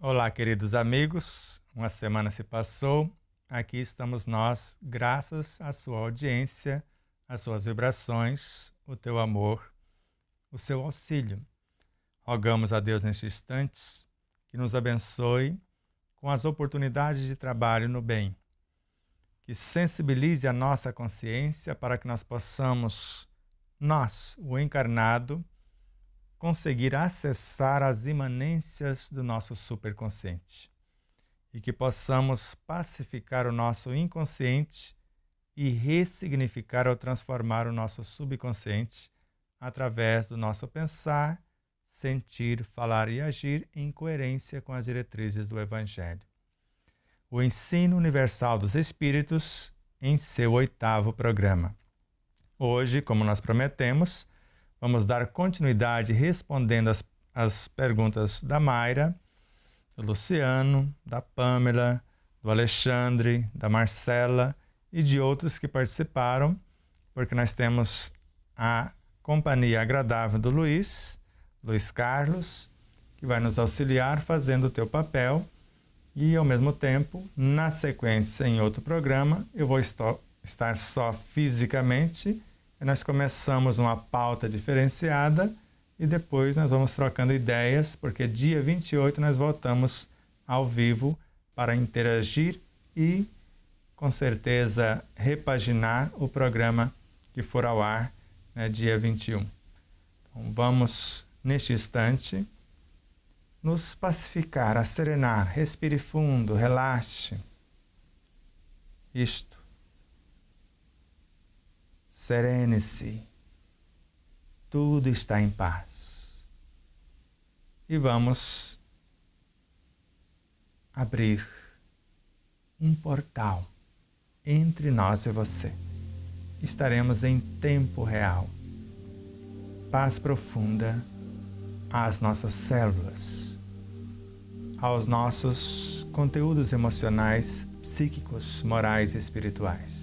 Olá, queridos amigos. Uma semana se passou. Aqui estamos nós, graças à sua audiência, às suas vibrações, o teu amor, o seu auxílio. Rogamos a Deus nestes instantes que nos abençoe com as oportunidades de trabalho no bem, que sensibilize a nossa consciência para que nós possamos, o encarnado, conseguir acessar as imanências do nosso superconsciente e que possamos pacificar o nosso inconsciente e ressignificar ou transformar o nosso subconsciente através do nosso pensar, sentir, falar e agir em coerência com as diretrizes do Evangelho. O Ensino Universal dos Espíritos em seu 8º programa. Hoje, como nós prometemos, vamos dar continuidade respondendo as perguntas da Mayra, do Luciano, da Pamela, do Alexandre, da Marcela e de outros que participaram, porque nós temos a companhia agradável do Luiz Carlos, que vai nos auxiliar fazendo o teu papel e, ao mesmo tempo, na sequência, em outro programa, eu vou estar só fisicamente. Nós começamos uma pauta diferenciada e depois nós vamos trocando ideias, porque dia 28 nós voltamos ao vivo para interagir e, com certeza, repaginar o programa que for ao ar, dia 21. Então vamos, neste instante, nos pacificar, serenar, respire fundo, relaxe. Isto. Serene-se, tudo está em paz. E vamos abrir um portal entre nós e você. Estaremos em tempo real. Paz profunda às nossas células, aos nossos conteúdos emocionais, psíquicos, morais e espirituais.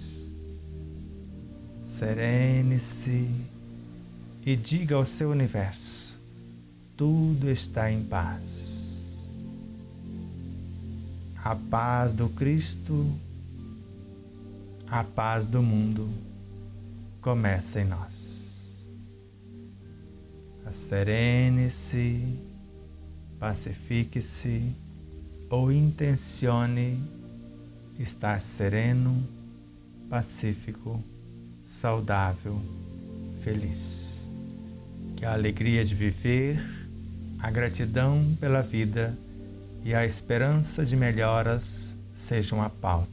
Serene-se e diga ao seu universo: tudo está em paz. A paz do Cristo, a paz do mundo começa em nós. Serene-se, pacifique-se ou intencione estar sereno, pacífico, saudável, feliz. Que a alegria de viver, a gratidão pela vida e a esperança de melhoras sejam a pauta.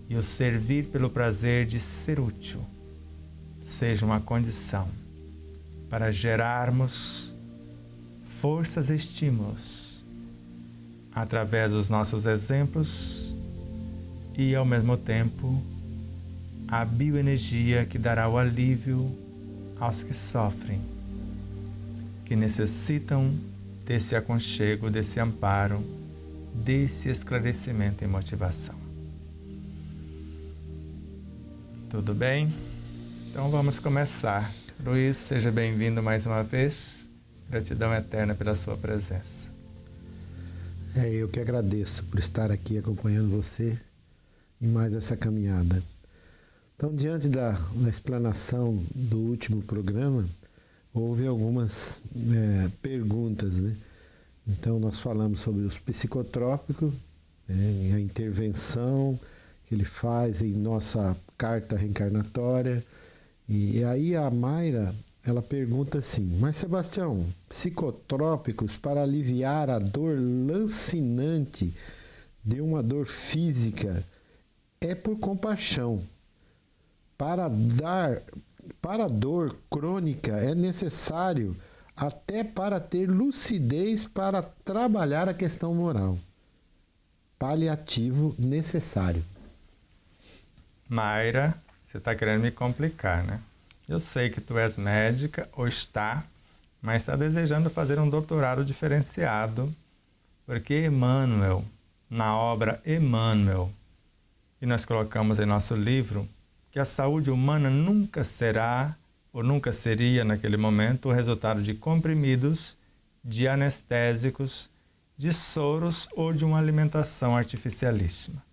E o servir pelo prazer de ser útil seja uma condição para gerarmos forças e estímulos através dos nossos exemplos e, ao mesmo tempo, a bioenergia que dará o alívio aos que sofrem, que necessitam desse aconchego, desse amparo, desse esclarecimento e motivação. Tudo bem? Então vamos começar. Luiz, seja bem-vindo mais uma vez. Gratidão eterna pela sua presença. Eu que agradeço por estar aqui acompanhando você em mais essa caminhada. Então, diante da explanação do último programa, houve algumas perguntas, né? Então, nós falamos sobre os psicotrópicos, a intervenção que ele faz em nossa carta reencarnatória. E aí a Mayra, ela pergunta assim: mas Sebastião, psicotrópicos para aliviar a dor lancinante de uma dor física é por compaixão. Para a dor crônica é necessário até para ter lucidez para trabalhar a questão moral. Paliativo necessário. Mayra, você está querendo me complicar, né? Eu sei que tu és médica, ou está, mas está desejando fazer um doutorado diferenciado, porque Emmanuel, na obra Emmanuel, que nós colocamos em nosso livro, que a saúde humana nunca será, ou nunca seria naquele momento, o resultado de comprimidos, de anestésicos de soros ou de uma alimentação artificialíssima.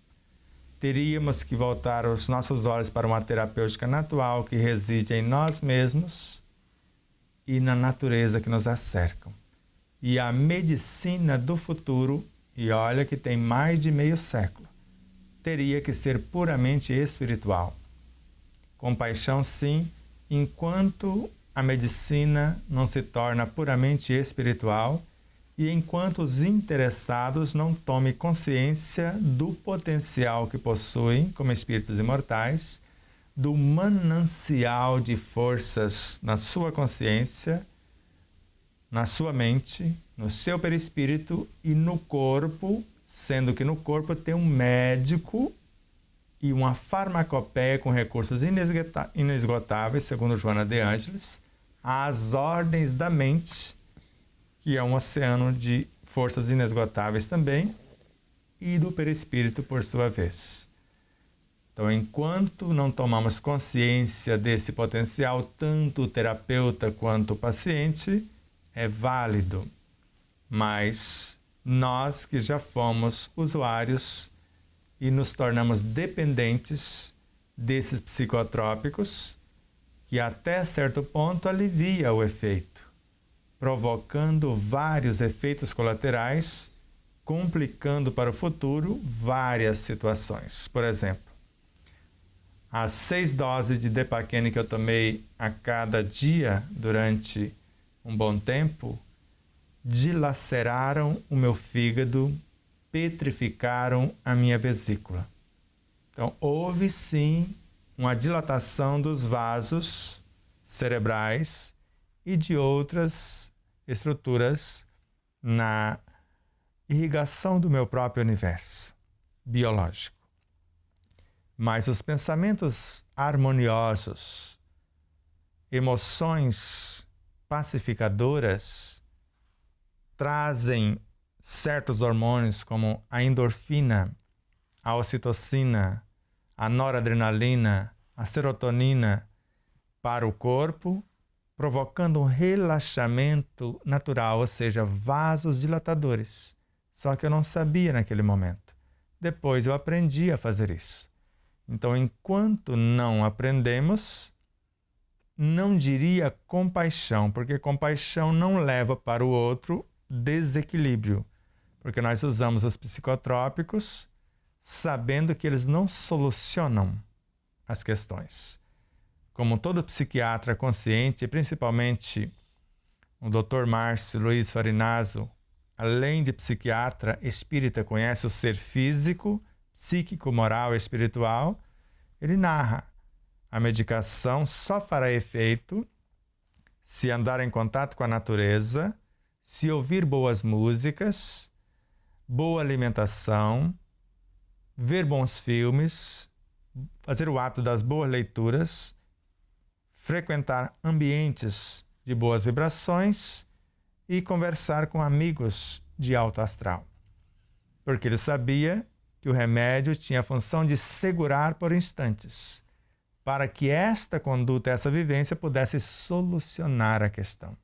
Teríamos que voltar os nossos olhos para uma terapêutica natural que reside em nós mesmos e na natureza que nos cercam. E a medicina do futuro, e olha que tem mais de meio século, teria que ser puramente espiritual. Compaixão, sim, enquanto a medicina não se torna puramente espiritual e enquanto os interessados não tomem consciência do potencial que possuem como espíritos imortais, do manancial de forças na sua consciência, na sua mente, no seu perispírito e no corpo, sendo que no corpo tem um médico e uma farmacopeia com recursos inesgotáveis, segundo Joana de Ângeles, às ordens da mente, que é um oceano de forças inesgotáveis também, e do perispírito por sua vez. Então, enquanto não tomamos consciência desse potencial, tanto o terapeuta quanto o paciente, é válido. Mas nós que já fomos usuários e nos tornamos dependentes desses psicotrópicos, que até certo ponto alivia o efeito, provocando vários efeitos colaterais, complicando para o futuro várias situações. Por exemplo, as 6 doses de Depakine que eu tomei a cada dia durante um bom tempo, dilaceraram o meu fígado, petrificaram a minha vesícula. Então, houve sim uma dilatação dos vasos cerebrais e de outras estruturas na irrigação do meu próprio universo biológico. Mas os pensamentos harmoniosos, emoções pacificadoras, trazem certos hormônios como a endorfina, a ocitocina, a noradrenalina, a serotonina para o corpo, provocando um relaxamento natural, ou seja, vasos dilatadores. Só que eu não sabia naquele momento. Depois eu aprendi a fazer isso. Então, enquanto não aprendemos, não diria compaixão, porque compaixão não leva para o outro desequilíbrio, porque nós usamos os psicotrópicos sabendo que eles não solucionam as questões. Como todo psiquiatra consciente, principalmente o Dr. Márcio Luiz Farinaso, além de psiquiatra espírita, conhece o ser físico, psíquico, moral e espiritual, ele narra: a medicação só fará efeito se andar em contato com a natureza, se ouvir boas músicas, boa alimentação, ver bons filmes, fazer o ato das boas leituras, frequentar ambientes de boas vibrações e conversar com amigos de alto astral. Porque ele sabia que o remédio tinha a função de segurar por instantes, para que esta conduta, essa vivência pudesse solucionar a questão.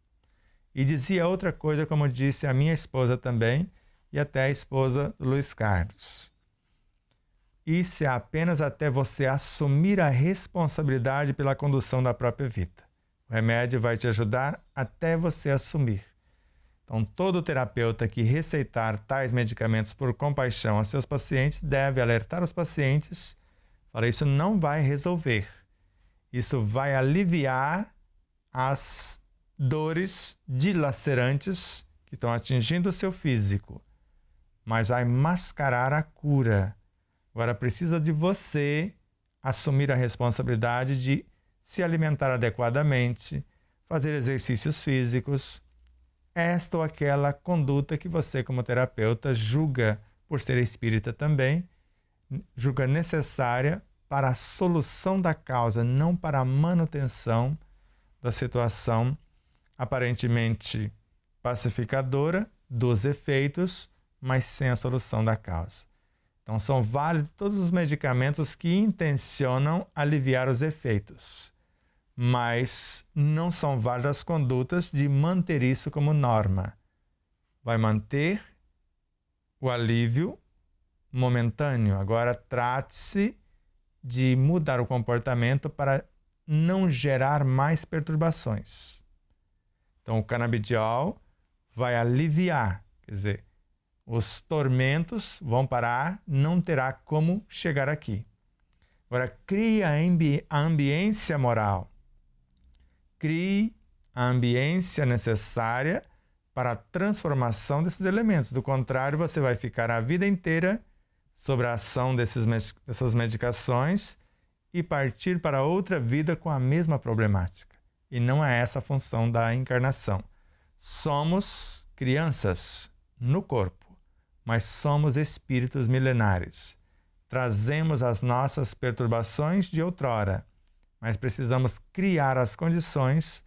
E dizia outra coisa, como disse a minha esposa também, e até a esposa do Luiz Carlos: isso é apenas até você assumir a responsabilidade pela condução da própria vida. O remédio vai te ajudar até você assumir. Então, todo terapeuta que receitar tais medicamentos por compaixão aos seus pacientes deve alertar os pacientes: fala, isso não vai resolver. Isso vai aliviar as dores dilacerantes que estão atingindo o seu físico, mas vai mascarar a cura. Agora precisa de você assumir a responsabilidade de se alimentar adequadamente, fazer exercícios físicos, esta ou aquela conduta que você, como terapeuta, julga, por ser espírita também, julga necessária para a solução da causa, não para a manutenção da situação aparentemente pacificadora dos efeitos, mas sem a solução da causa. Então, são válidos todos os medicamentos que intencionam aliviar os efeitos, mas não são válidas as condutas de manter isso como norma. Vai manter o alívio momentâneo. Agora trate-se de mudar o comportamento para não gerar mais perturbações. Então o canabidiol vai aliviar, quer dizer, os tormentos vão parar, não terá como chegar aqui. Agora crie a ambiência moral. Crie a ambiência necessária para a transformação desses elementos. Do contrário, você vai ficar a vida inteira sobre a ação dessas medicações e partir para outra vida com a mesma problemática. E não é essa a função da encarnação. Somos crianças no corpo, mas somos espíritos milenares. Trazemos as nossas perturbações de outrora, mas precisamos criar as condições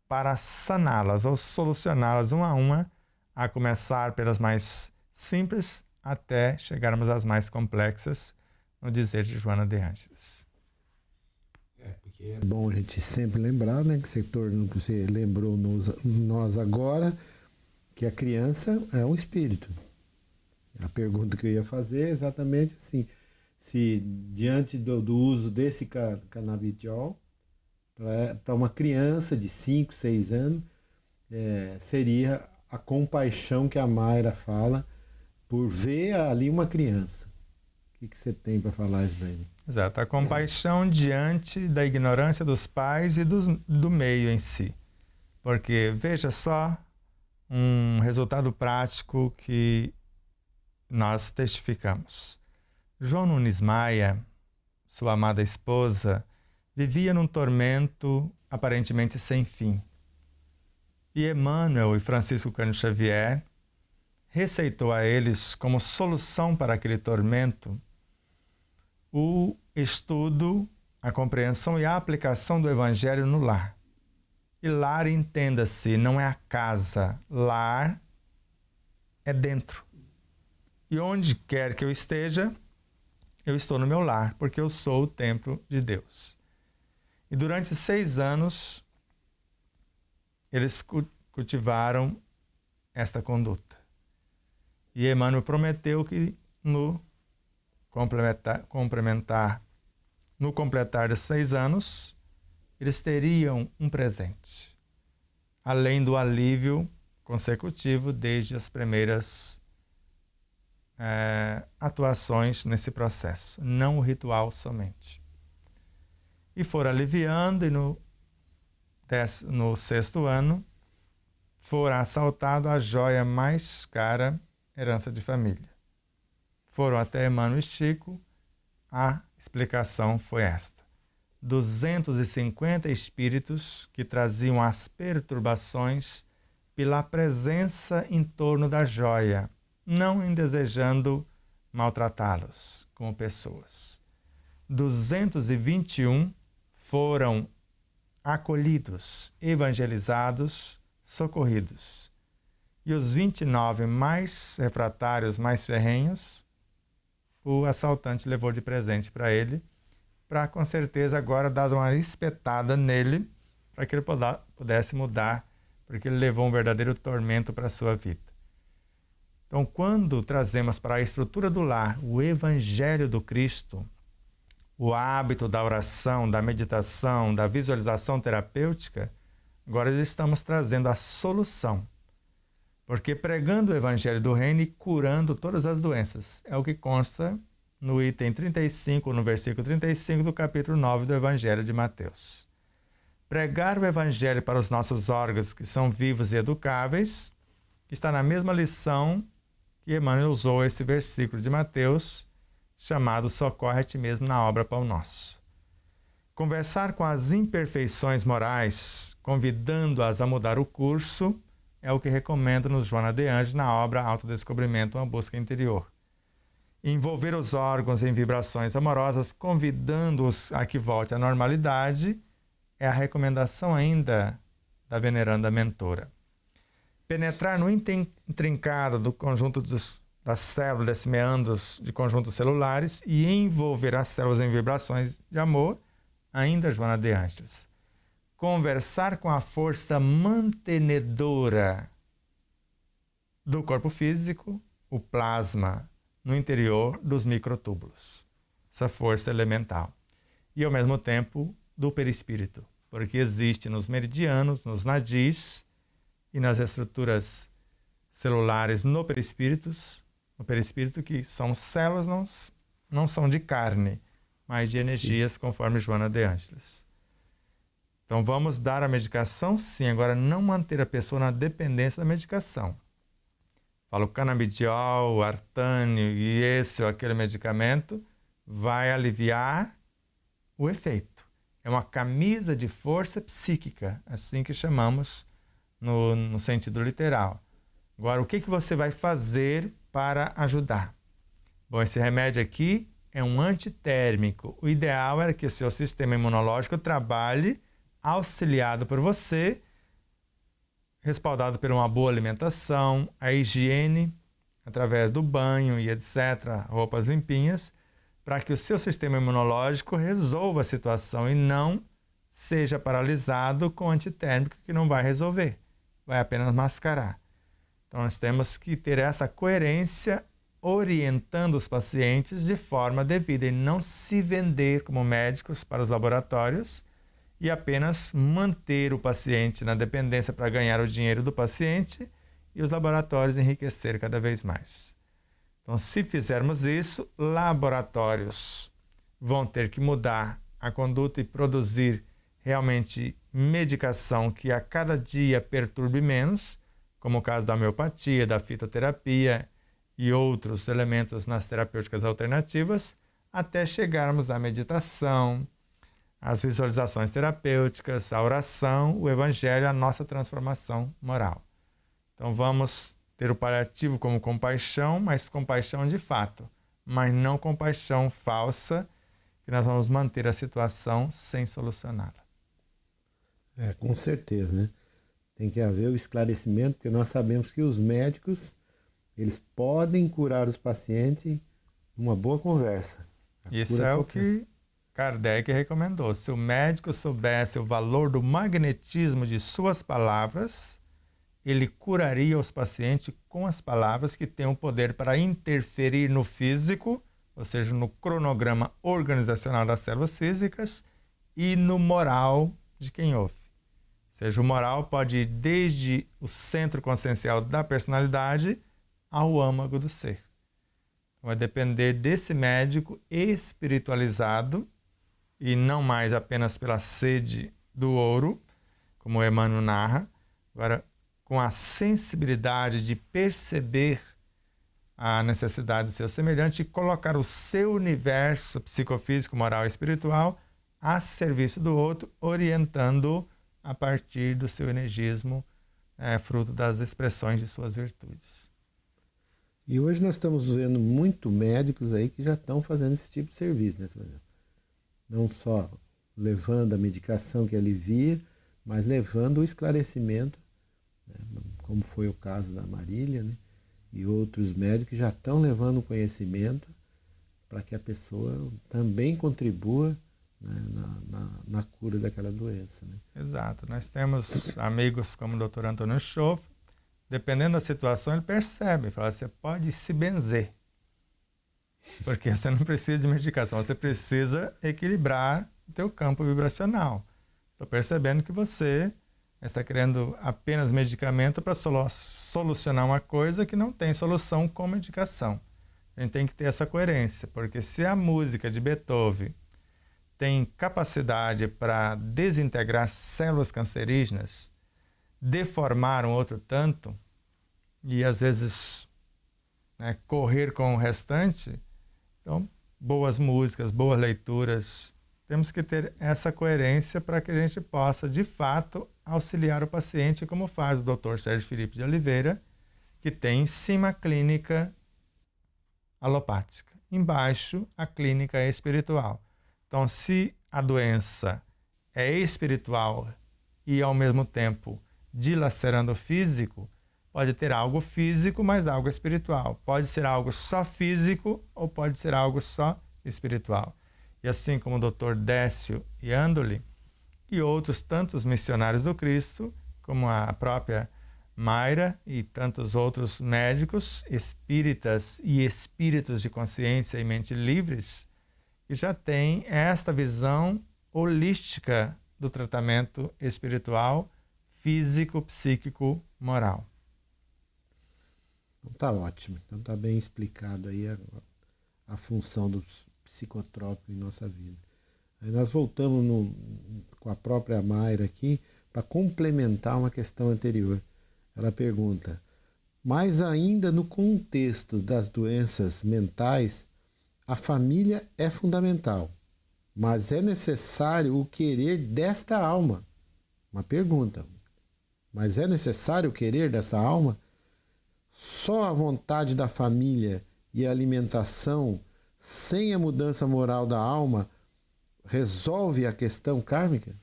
para saná-las ou solucioná-las uma, a começar pelas mais simples até chegarmos às mais complexas, no dizer de Joana de Ângeles. Porque é bom a gente sempre lembrar, né, que você lembrou nós agora, que a criança é um espírito. A pergunta que eu ia fazer é exatamente assim, se diante do uso desse canabidiol, para uma criança de 5, 6 anos, seria a compaixão que a Mayra fala por ver ali uma criança. O que você tem para falar isso daí? Exato, a compaixão diante da ignorância dos pais e do meio em si. Porque, veja só, um resultado prático que nós testificamos. João Nunes Maia, sua amada esposa, vivia num tormento aparentemente sem fim. E Emmanuel e Francisco Cândido Xavier receitou a eles como solução para aquele tormento o estudo, a compreensão e a aplicação do Evangelho no lar. E lar, entenda-se, não é a casa. Lar é dentro. E onde quer que eu esteja, eu estou no meu lar, porque eu sou o templo de Deus. E durante 6 anos, eles cultivaram esta conduta. E Emmanuel prometeu que no completar de 6 anos, eles teriam um presente, além do alívio consecutivo desde as primeiras atuações nesse processo, não o ritual somente. E foram aliviando, e no 6º ano, foram assaltados a joia mais cara, herança de família. Foram até Emmanuel e Chico, a explicação foi esta. 250 espíritos que traziam as perturbações pela presença em torno da joia, não em desejando maltratá-los como pessoas. 221 foram acolhidos, evangelizados, socorridos. E os 29 mais refratários, mais ferrenhos, o assaltante levou de presente para ele, para com certeza agora dar uma espetada nele, para que ele pudesse mudar, porque ele levou um verdadeiro tormento para a sua vida. Então, quando trazemos para a estrutura do lar o Evangelho do Cristo, o hábito da oração, da meditação, da visualização terapêutica, agora estamos trazendo a solução. Porque pregando o Evangelho do Reino e curando todas as doenças. É o que consta no item 35, no versículo 35 do capítulo 9 do Evangelho de Mateus. Pregar o Evangelho para os nossos órgãos que são vivos e educáveis, está na mesma lição que Emmanuel usou esse versículo de Mateus, chamado Socorre a ti mesmo na obra Pão Nosso. Conversar com as imperfeições morais, convidando-as a mudar o curso, é o que recomenda-nos Joana de Ângeles na obra Autodescobrimento, uma busca interior. Envolver os órgãos em vibrações amorosas, convidando-os a que volte à normalidade, é a recomendação ainda da veneranda mentora. Penetrar no intrincado do conjunto das células, desses meandros de conjuntos celulares e envolver as células em vibrações de amor, ainda Joana de Ângeles. Conversar com a força mantenedora do corpo físico, o plasma no interior dos microtúbulos, essa força elemental. E, ao mesmo tempo, do perispírito, porque existe nos meridianos, nos nadis e nas estruturas celulares no perispírito, que são células, não são de carne, mas de energias, sim, conforme Joana de Ângeles. Então, vamos dar a medicação, sim, agora não manter a pessoa na dependência da medicação. Falo canabidiol, artânio e esse ou aquele medicamento vai aliviar o efeito. É uma camisa de força psíquica, assim que chamamos no sentido literal. Agora, o que você vai fazer para ajudar? Bom, esse remédio aqui é um antitérmico. O ideal era que o seu sistema imunológico trabalhe auxiliado por você, respaldado por uma boa alimentação, a higiene, através do banho e etc., roupas limpinhas, para que o seu sistema imunológico resolva a situação e não seja paralisado com antitérmico que não vai resolver, vai apenas mascarar. Então, nós temos que ter essa coerência orientando os pacientes de forma devida e não se vender como médicos para os laboratórios e apenas manter o paciente na dependência para ganhar o dinheiro do paciente e os laboratórios enriquecer cada vez mais. Então, se fizermos isso, laboratórios vão ter que mudar a conduta e produzir realmente medicação que a cada dia perturbe menos, como o caso da homeopatia, da fitoterapia e outros elementos nas terapêuticas alternativas, até chegarmos à meditação, às visualizações terapêuticas, à oração, o evangelho, a nossa transformação moral. Então vamos ter o paliativo como compaixão, mas compaixão de fato, mas não compaixão falsa, que nós vamos manter a situação sem solucioná-la. Com certeza, né? Tem que haver o esclarecimento, porque nós sabemos que os médicos, eles podem curar os pacientes numa boa conversa. Isso é o que Kardec recomendou. Se o médico soubesse o valor do magnetismo de suas palavras, ele curaria os pacientes com as palavras que têm o poder para interferir no físico, ou seja, no cronograma organizacional das células físicas e no moral de quem ouve. Ou seja, o moral pode ir desde o centro consciencial da personalidade ao âmago do ser. Então, vai depender desse médico espiritualizado e não mais apenas pela sede do ouro, como Emmanuel narra, agora com a sensibilidade de perceber a necessidade do seu semelhante e colocar o seu universo psicofísico, moral e espiritual a serviço do outro, orientando a partir do seu energismo, fruto das expressões de suas virtudes. E hoje nós estamos vendo muito médicos aí que já estão fazendo esse tipo de serviço, né? Não só levando a medicação que alivia, mas levando o esclarecimento, né? Como foi o caso da Marília, né? E outros médicos que já estão levando o conhecimento para que a pessoa também contribua, né, na cura daquela doença. Né? Exato. Nós temos amigos como o Dr. Antônio Schoff, dependendo da situação, ele percebe, fala, você pode se benzer, porque você não precisa de medicação, você precisa equilibrar o teu campo vibracional. Estou percebendo que você está querendo apenas medicamento para solucionar uma coisa que não tem solução com medicação. A gente tem que ter essa coerência, porque se a música de Beethoven tem capacidade para desintegrar células cancerígenas, deformar um outro tanto e às vezes correr com o restante, então boas músicas, boas leituras, temos que ter essa coerência para que a gente possa de fato auxiliar o paciente, como faz o Dr. Sérgio Filipe de Oliveira, que tem em cima a clínica alopática, embaixo a clínica espiritual. Então, se a doença é espiritual e, ao mesmo tempo, dilacerando o físico, pode ter algo físico, mas algo espiritual. Pode ser algo só físico ou pode ser algo só espiritual. E assim como o Dr. Décio e Andoli e outros tantos missionários do Cristo, como a própria Mayra e tantos outros médicos, espíritas e espíritos de consciência e mente livres, que já têm esta visão holística do tratamento espiritual, físico, psíquico, moral. Então tá ótimo. Então tá bem explicado aí a função do psicotrópico em nossa vida. Aí nós voltamos com a própria Mayra aqui para complementar uma questão anterior. Ela pergunta, mas ainda no contexto das doenças mentais, a família é fundamental, mas é necessário o querer desta alma. Uma pergunta, mas é necessário o querer dessa alma? Só a vontade da família e a alimentação, sem a mudança moral da alma, resolve a questão kármica?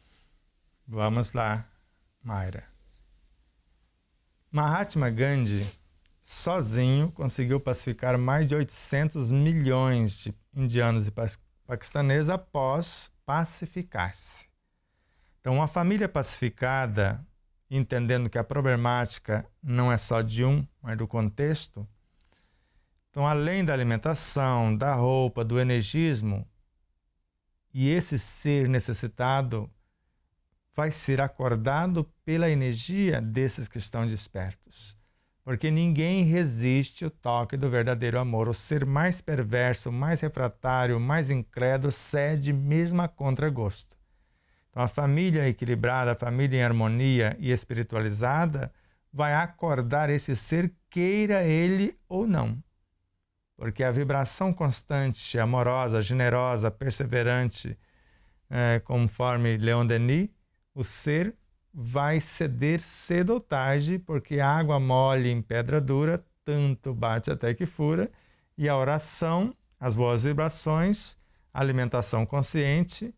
Vamos lá, Mayra. Mahatma Gandhi, sozinho, conseguiu pacificar mais de 800 milhões de indianos e paquistaneses após pacificar-se. Então, uma família pacificada, entendendo que a problemática não é só de um, mas do contexto, então, além da alimentação, da roupa, do energismo, e esse ser necessitado vai ser acordado pela energia desses que estão despertos. Porque ninguém resiste ao toque do verdadeiro amor. O ser mais perverso, mais refratário, mais incrédulo, cede mesmo a contragosto. Então, a família equilibrada, a família em harmonia e espiritualizada vai acordar esse ser, queira ele ou não. Porque a vibração constante, amorosa, generosa, perseverante, conforme Leon Denis, o ser vai ceder cedo ou tarde, porque a água mole em pedra dura, tanto bate até que fura, e a oração, as boas vibrações, a alimentação consciente,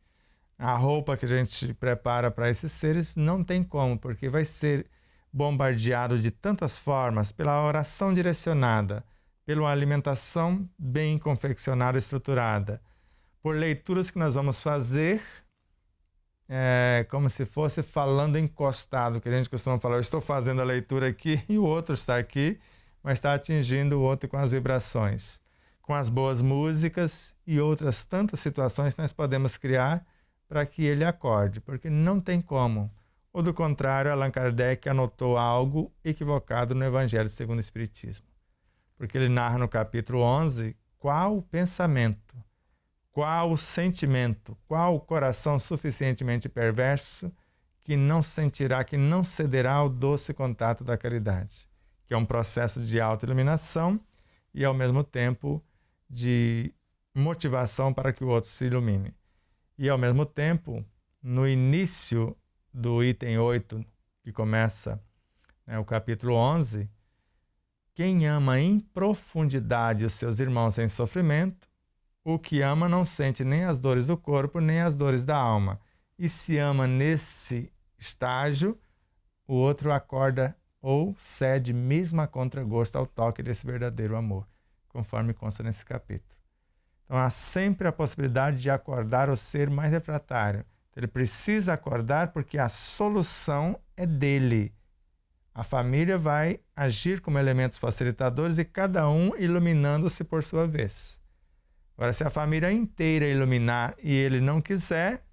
a roupa que a gente prepara para esses seres, não tem como, porque vai ser bombardeado de tantas formas, pela oração direcionada, pela alimentação bem confeccionada e estruturada, por leituras que nós vamos fazer, como se fosse falando encostado, que a gente costuma falar, eu estou fazendo a leitura aqui e o outro está aqui, mas está atingindo o outro com as vibrações, com as boas músicas e outras tantas situações que nós podemos criar para que ele acorde, porque não tem como. Ou do contrário, Allan Kardec anotou algo equivocado no Evangelho segundo o Espiritismo, porque ele narra no capítulo 11 qual o pensamento, qual o sentimento, qual o coração suficientemente perverso que não sentirá, que não cederá ao doce contato da caridade, que é um processo de autoiluminação e, ao mesmo tempo, de motivação para que o outro se ilumine. E, ao mesmo tempo, no início do item 8, que começa o capítulo 11, quem ama em profundidade os seus irmãos em sofrimento, o que ama não sente nem as dores do corpo, nem as dores da alma. E se ama nesse estágio, o outro acorda ou cede mesmo a contragosto ao toque desse verdadeiro amor, conforme consta nesse capítulo. Então há sempre a possibilidade de acordar o ser mais refratário. Ele precisa acordar porque a solução é dele. A família vai agir como elementos facilitadores e cada um iluminando-se por sua vez. Agora, se a família inteira iluminar e ele não quiser,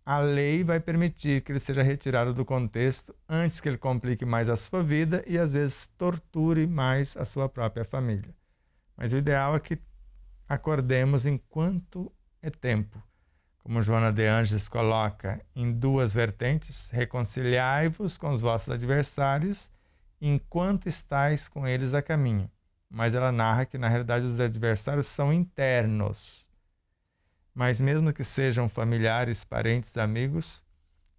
a lei vai permitir que ele seja retirado do contexto antes que ele complique mais a sua vida e, às vezes, torture mais a sua própria família. Mas o ideal é que acordemos enquanto é tempo. Como Joana de Ângeles coloca em duas vertentes, reconciliai-vos com os vossos adversários enquanto estáis com eles a caminho. Mas ela narra que, na realidade, os adversários são internos. Mas mesmo que sejam familiares, parentes, amigos,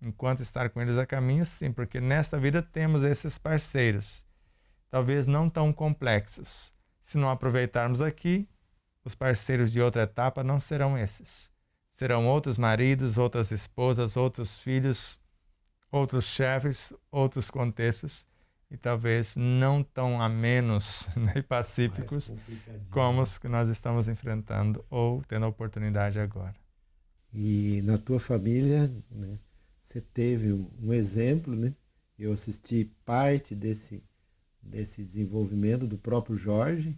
enquanto estar com eles a caminho, sim, porque nesta vida temos esses parceiros, talvez não tão complexos. Se não aproveitarmos aqui, os parceiros de outra etapa não serão esses. Serão outros maridos, outras esposas, outros filhos, outros chefes, outros contextos, e talvez não tão amenos e pacíficos como os que nós estamos enfrentando ou tendo a oportunidade agora. E na tua família, né, você teve um exemplo, né, Eu assisti parte desse desenvolvimento do próprio Jorge,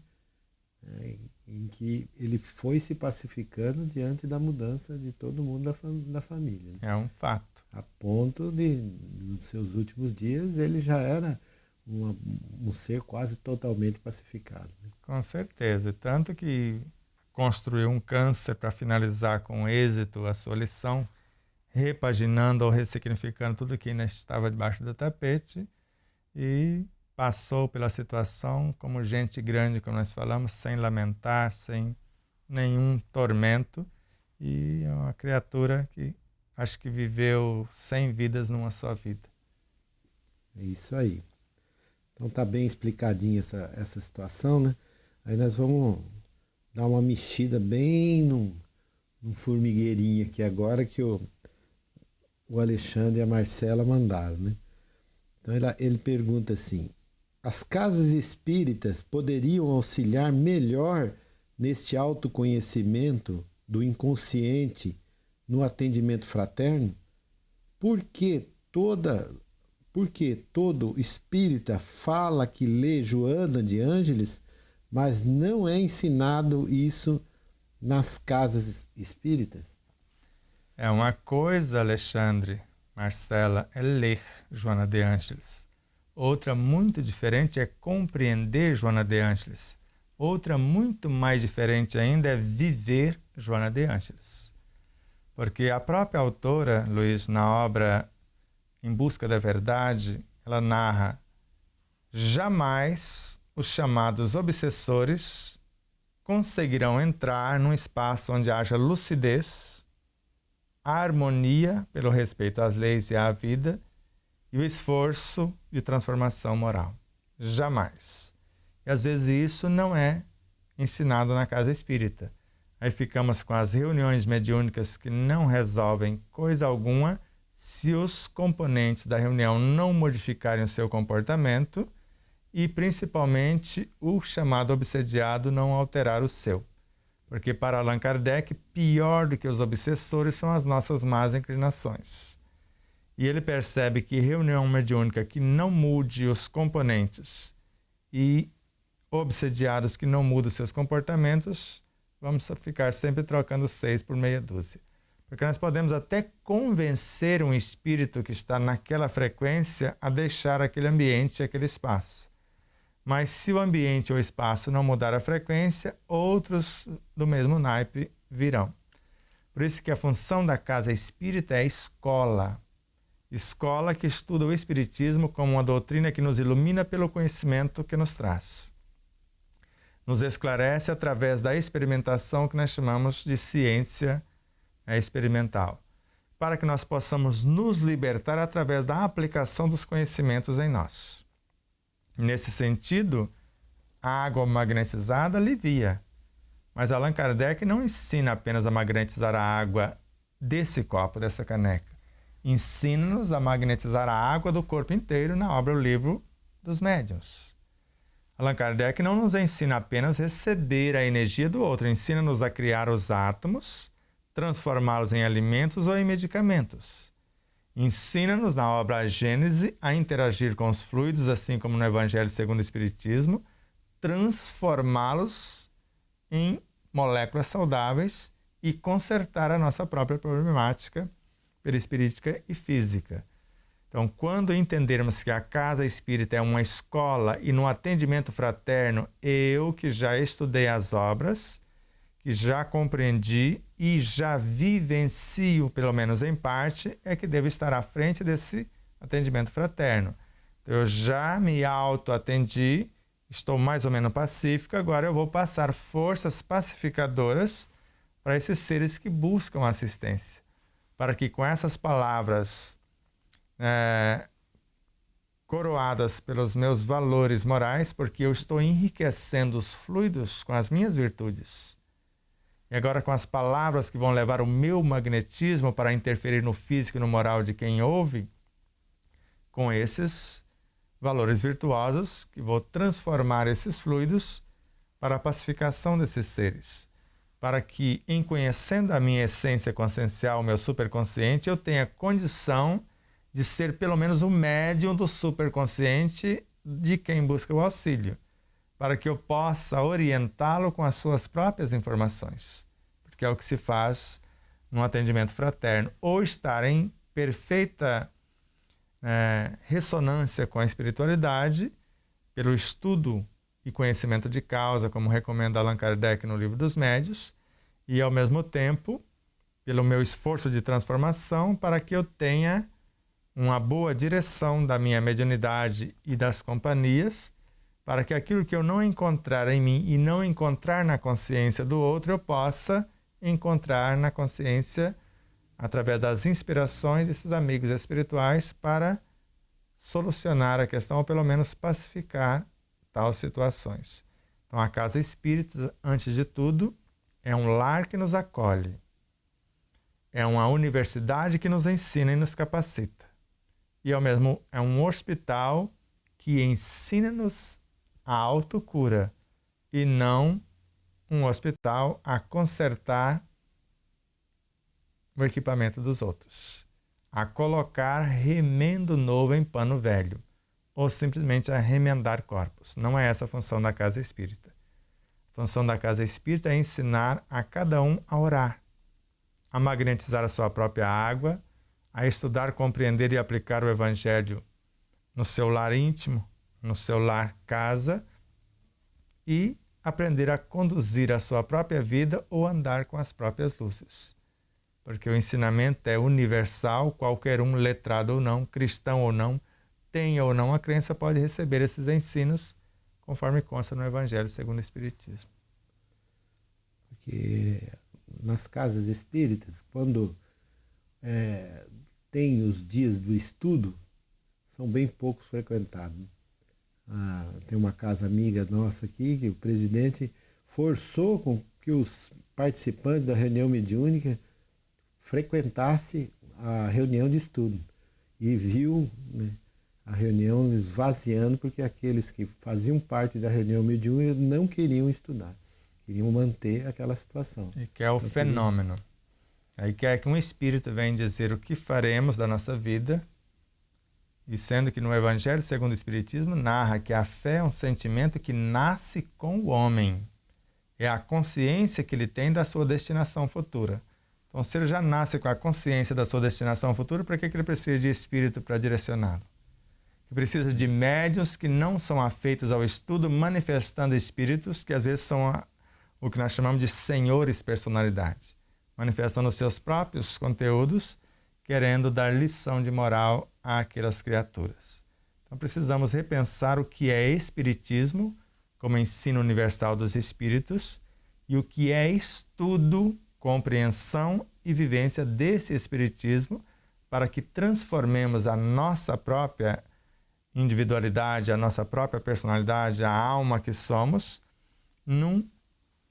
em que ele foi se pacificando diante da mudança de todo mundo da família. É um fato. A ponto de, nos seus últimos dias, ele já era um ser quase totalmente pacificado. Né? Com certeza. Tanto que construiu um câncer para finalizar com êxito a sua lição, repaginando ou ressignificando tudo que ainda estava debaixo do tapete, e passou pela situação como gente grande, como nós falamos, sem lamentar, sem nenhum tormento, e é uma criatura que acho que viveu 100 vidas numa só vida. É isso aí. Então tá bem explicadinha essa situação, né? Aí nós vamos dar uma mexida bem num formigueirinho aqui agora que o Alexandre e a Marcela mandaram, né? Então ele pergunta assim: as casas espíritas poderiam auxiliar melhor neste autoconhecimento do inconsciente no atendimento fraterno? Por que todo espírita fala que lê Joana de Ângeles, mas não é ensinado isso nas casas espíritas? É uma coisa, Alexandre, Marcela, é ler Joana de Ângeles. Outra muito diferente é compreender Joana de Ângeles. Outra muito mais diferente ainda é viver Joana de Ângeles. Porque a própria autora, Luiz, na obra Em Busca da Verdade, ela narra: jamais os chamados obsessores conseguirão entrar num espaço onde haja lucidez, a harmonia pelo respeito às leis e à vida e o esforço de transformação moral. Jamais. E às vezes isso não é ensinado na casa espírita. Aí ficamos com as reuniões mediúnicas que não resolvem coisa alguma se os componentes da reunião não modificarem o seu comportamento e, principalmente, o chamado obsediado não alterar o seu. Porque, para Allan Kardec, pior do que os obsessores são as nossas más inclinações. E ele percebe que reunião mediúnica que não mude os componentes e obsediados que não mudam seus comportamentos, vamos ficar sempre trocando 6 por meia dúzia. Porque nós podemos até convencer um espírito que está naquela frequência a deixar aquele ambiente, aquele espaço. Mas se o ambiente ou o espaço não mudar a frequência, outros do mesmo naipe virão. Por isso que a função da casa espírita é escola. Escola que estuda o espiritismo como uma doutrina que nos ilumina pelo conhecimento que nos traz. Nos esclarece através da experimentação que nós chamamos de ciência experimental, para que nós possamos nos libertar através da aplicação dos conhecimentos em nós. Nesse sentido, a água magnetizada alivia, mas Allan Kardec não ensina apenas a magnetizar a água desse copo, dessa caneca. Ensina-nos a magnetizar a água do corpo inteiro na obra O Livro dos Médiuns. Allan Kardec não nos ensina apenas a receber a energia do outro, ensina-nos a criar os átomos, transformá-los em alimentos ou em medicamentos. Ensina-nos na obra A Gênese a interagir com os fluidos, assim como no Evangelho segundo o Espiritismo, transformá-los em moléculas saudáveis e consertar a nossa própria problemática perispirítica e física. Então, quando entendermos que a casa espírita é uma escola e no atendimento fraterno, eu que já estudei as obras, que já compreendi e já vivencio, pelo menos em parte, é que devo estar à frente desse atendimento fraterno. Então, eu já me auto-atendi, estou mais ou menos pacífico, agora eu vou passar forças pacificadoras para esses seres que buscam assistência, para que com essas palavras coroadas pelos meus valores morais, porque eu estou enriquecendo os fluidos com as minhas virtudes, e agora com as palavras que vão levar o meu magnetismo para interferir no físico e no moral de quem ouve, com esses valores virtuosos que vou transformar esses fluidos para a pacificação desses seres, para que, em conhecendo a minha essência consciencial, o meu superconsciente, eu tenha condição de ser pelo menos o médium do superconsciente de quem busca o auxílio, para que eu possa orientá-lo com as suas próprias informações, porque é o que se faz num atendimento fraterno, ou estar em perfeita ressonância com a espiritualidade, pelo estudo e conhecimento de causa, como recomenda Allan Kardec no Livro dos Médiuns, e ao mesmo tempo, pelo meu esforço de transformação, para que eu tenha uma boa direção da minha mediunidade e das companhias, para que aquilo que eu não encontrar em mim e não encontrar na consciência do outro, eu possa encontrar na consciência através das inspirações desses amigos espirituais para solucionar a questão ou pelo menos pacificar tais situações. Então a casa espírita, antes de tudo, é um lar que nos acolhe. É uma universidade que nos ensina e nos capacita. E ao mesmo é um hospital que ensina-nos a autocura e não um hospital a consertar o equipamento dos outros, a colocar remendo novo em pano velho, ou simplesmente a remendar corpos. Não é essa a função da casa espírita. A função da casa espírita é ensinar a cada um a orar, a magnetizar a sua própria água, a estudar, compreender e aplicar o Evangelho no seu lar íntimo, no seu lar casa, e aprender a conduzir a sua própria vida ou andar com as próprias luzes. Porque o ensinamento é universal, qualquer um, letrado ou não, cristão ou não, tenha ou não a crença, pode receber esses ensinos, conforme consta no Evangelho segundo o Espiritismo. Porque nas casas espíritas, quando tem os dias do estudo, são bem poucos frequentados. Tem uma casa amiga nossa aqui, que o presidente forçou com que os participantes da reunião mediúnica frequentassem a reunião de estudo. E viu, né, a reunião esvaziando, porque aqueles que faziam parte da reunião mediúnica não queriam estudar, queriam manter aquela situação. E que é o fenômeno. Aí quer que um espírito venha dizer o que faremos da nossa vida, e sendo que no Evangelho segundo o Espiritismo narra que a fé é um sentimento que nasce com o homem. É a consciência que ele tem da sua destinação futura. Então, se ele já nasce com a consciência da sua destinação futura, para que ele precisa de espírito para direcioná-lo? Ele precisa de médiuns que não são afeitos ao estudo, manifestando espíritos que às vezes são o que nós chamamos de senhores personalidade, manifestando os seus próprios conteúdos, querendo dar lição de moral àquelas criaturas. Então precisamos repensar o que é espiritismo, como ensino universal dos espíritos, e o que é estudo, compreensão e vivência desse espiritismo, para que transformemos a nossa própria individualidade, a nossa própria personalidade, a alma que somos, num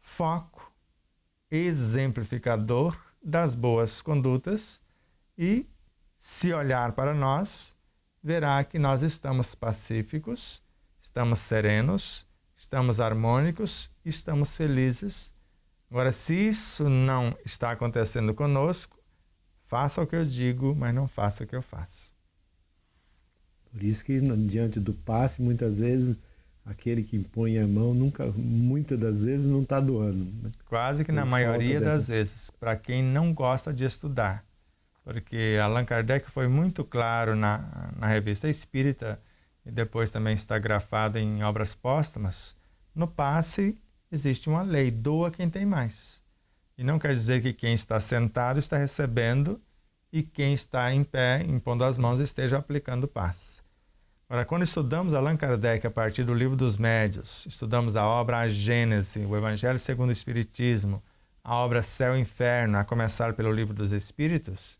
foco exemplificador das boas condutas. E, se olhar para nós, verá que nós estamos pacíficos, estamos serenos, estamos harmônicos, estamos felizes. Agora, se isso não está acontecendo conosco, faça o que eu digo, mas não faça o que eu faço. Por isso que, diante do passe, muitas vezes, aquele que impõe a mão, muitas das vezes, não está doando. Né? Quase que na maioria das vezes, para quem não gosta de estudar. Porque Allan Kardec foi muito claro na Revista Espírita, e depois também está grafado em obras póstumas. No passe existe uma lei: doa quem tem mais. E não quer dizer que quem está sentado está recebendo e quem está em pé, impondo as mãos, esteja aplicando o passe. Agora, quando estudamos Allan Kardec a partir do Livro dos Médiuns, estudamos a obra A Gênese, o Evangelho segundo o Espiritismo, a obra Céu e Inferno, a começar pelo Livro dos Espíritos,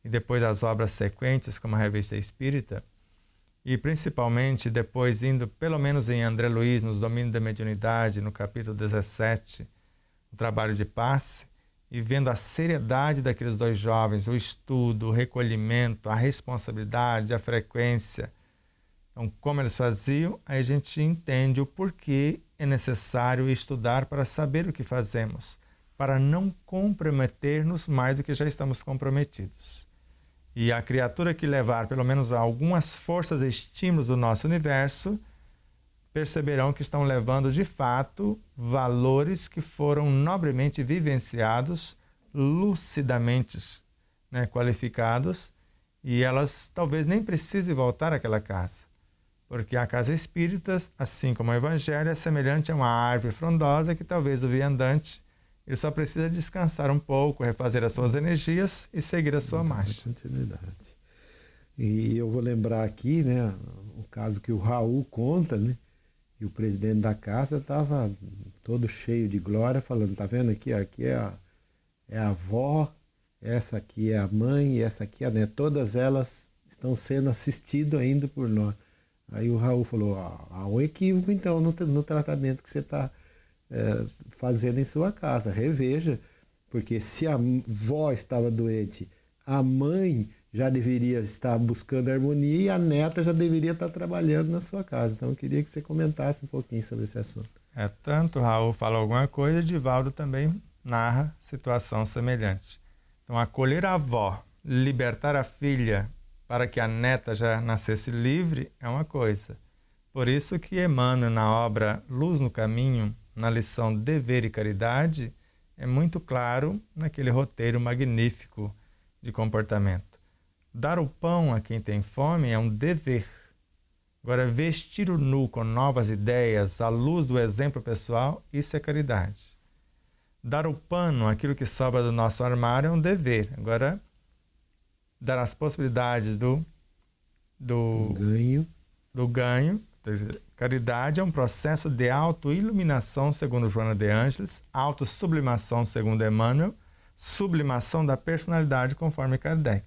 e depois as obras sequentes, como a Revista Espírita, e principalmente depois indo, pelo menos em André Luiz, nos Domínios da Mediunidade, no capítulo 17, o trabalho de passe, e vendo a seriedade daqueles dois jovens, o estudo, o recolhimento, a responsabilidade, a frequência, então como eles faziam, aí a gente entende o porquê é necessário estudar para saber o que fazemos, para não comprometer-nos mais do que já estamos comprometidos. E a criatura que levar pelo menos algumas forças e estímulos do nosso universo perceberão que estão levando de fato valores que foram nobremente vivenciados, lucidamente, né, qualificados, e elas talvez nem precisem voltar àquela casa. Porque a casa espírita, assim como o Evangelho, é semelhante a uma árvore frondosa que talvez o viandante ele só precisa descansar um pouco, refazer as suas energias e seguir a sua marcha. Continuidade. E eu vou lembrar aqui, né, o caso que o Raul conta, né, que o presidente da casa estava todo cheio de glória, falando, tá vendo aqui, aqui é a avó, essa aqui é a mãe e essa aqui é a neta. Todas elas estão sendo assistidas ainda por nós. Aí o Raul falou, há um equívoco então no tratamento que você está fazendo em sua casa. Reveja, porque se a avó estava doente, a mãe já deveria estar buscando harmonia e a neta já deveria estar trabalhando na sua casa. Então eu queria que você comentasse um pouquinho sobre esse assunto. Tanto o Raul fala alguma coisa, Divaldo também narra situação semelhante. Então, acolher a avó, libertar a filha para que a neta já nascesse livre é uma coisa. Por isso que Emmanuel, na obra Luz no Caminho, na lição Dever e Caridade, é muito claro naquele roteiro magnífico de comportamento. Dar o pão a quem tem fome é um dever. Agora, vestir o nu com novas ideias, à luz do exemplo pessoal, isso é caridade. Dar o pano, aquilo que sobra do nosso armário, é um dever. Agora, dar as possibilidades do ganho. Caridade é um processo de auto-iluminação, segundo Joana de Ângeles, auto-sublimação, segundo Emmanuel, sublimação da personalidade, conforme Kardec.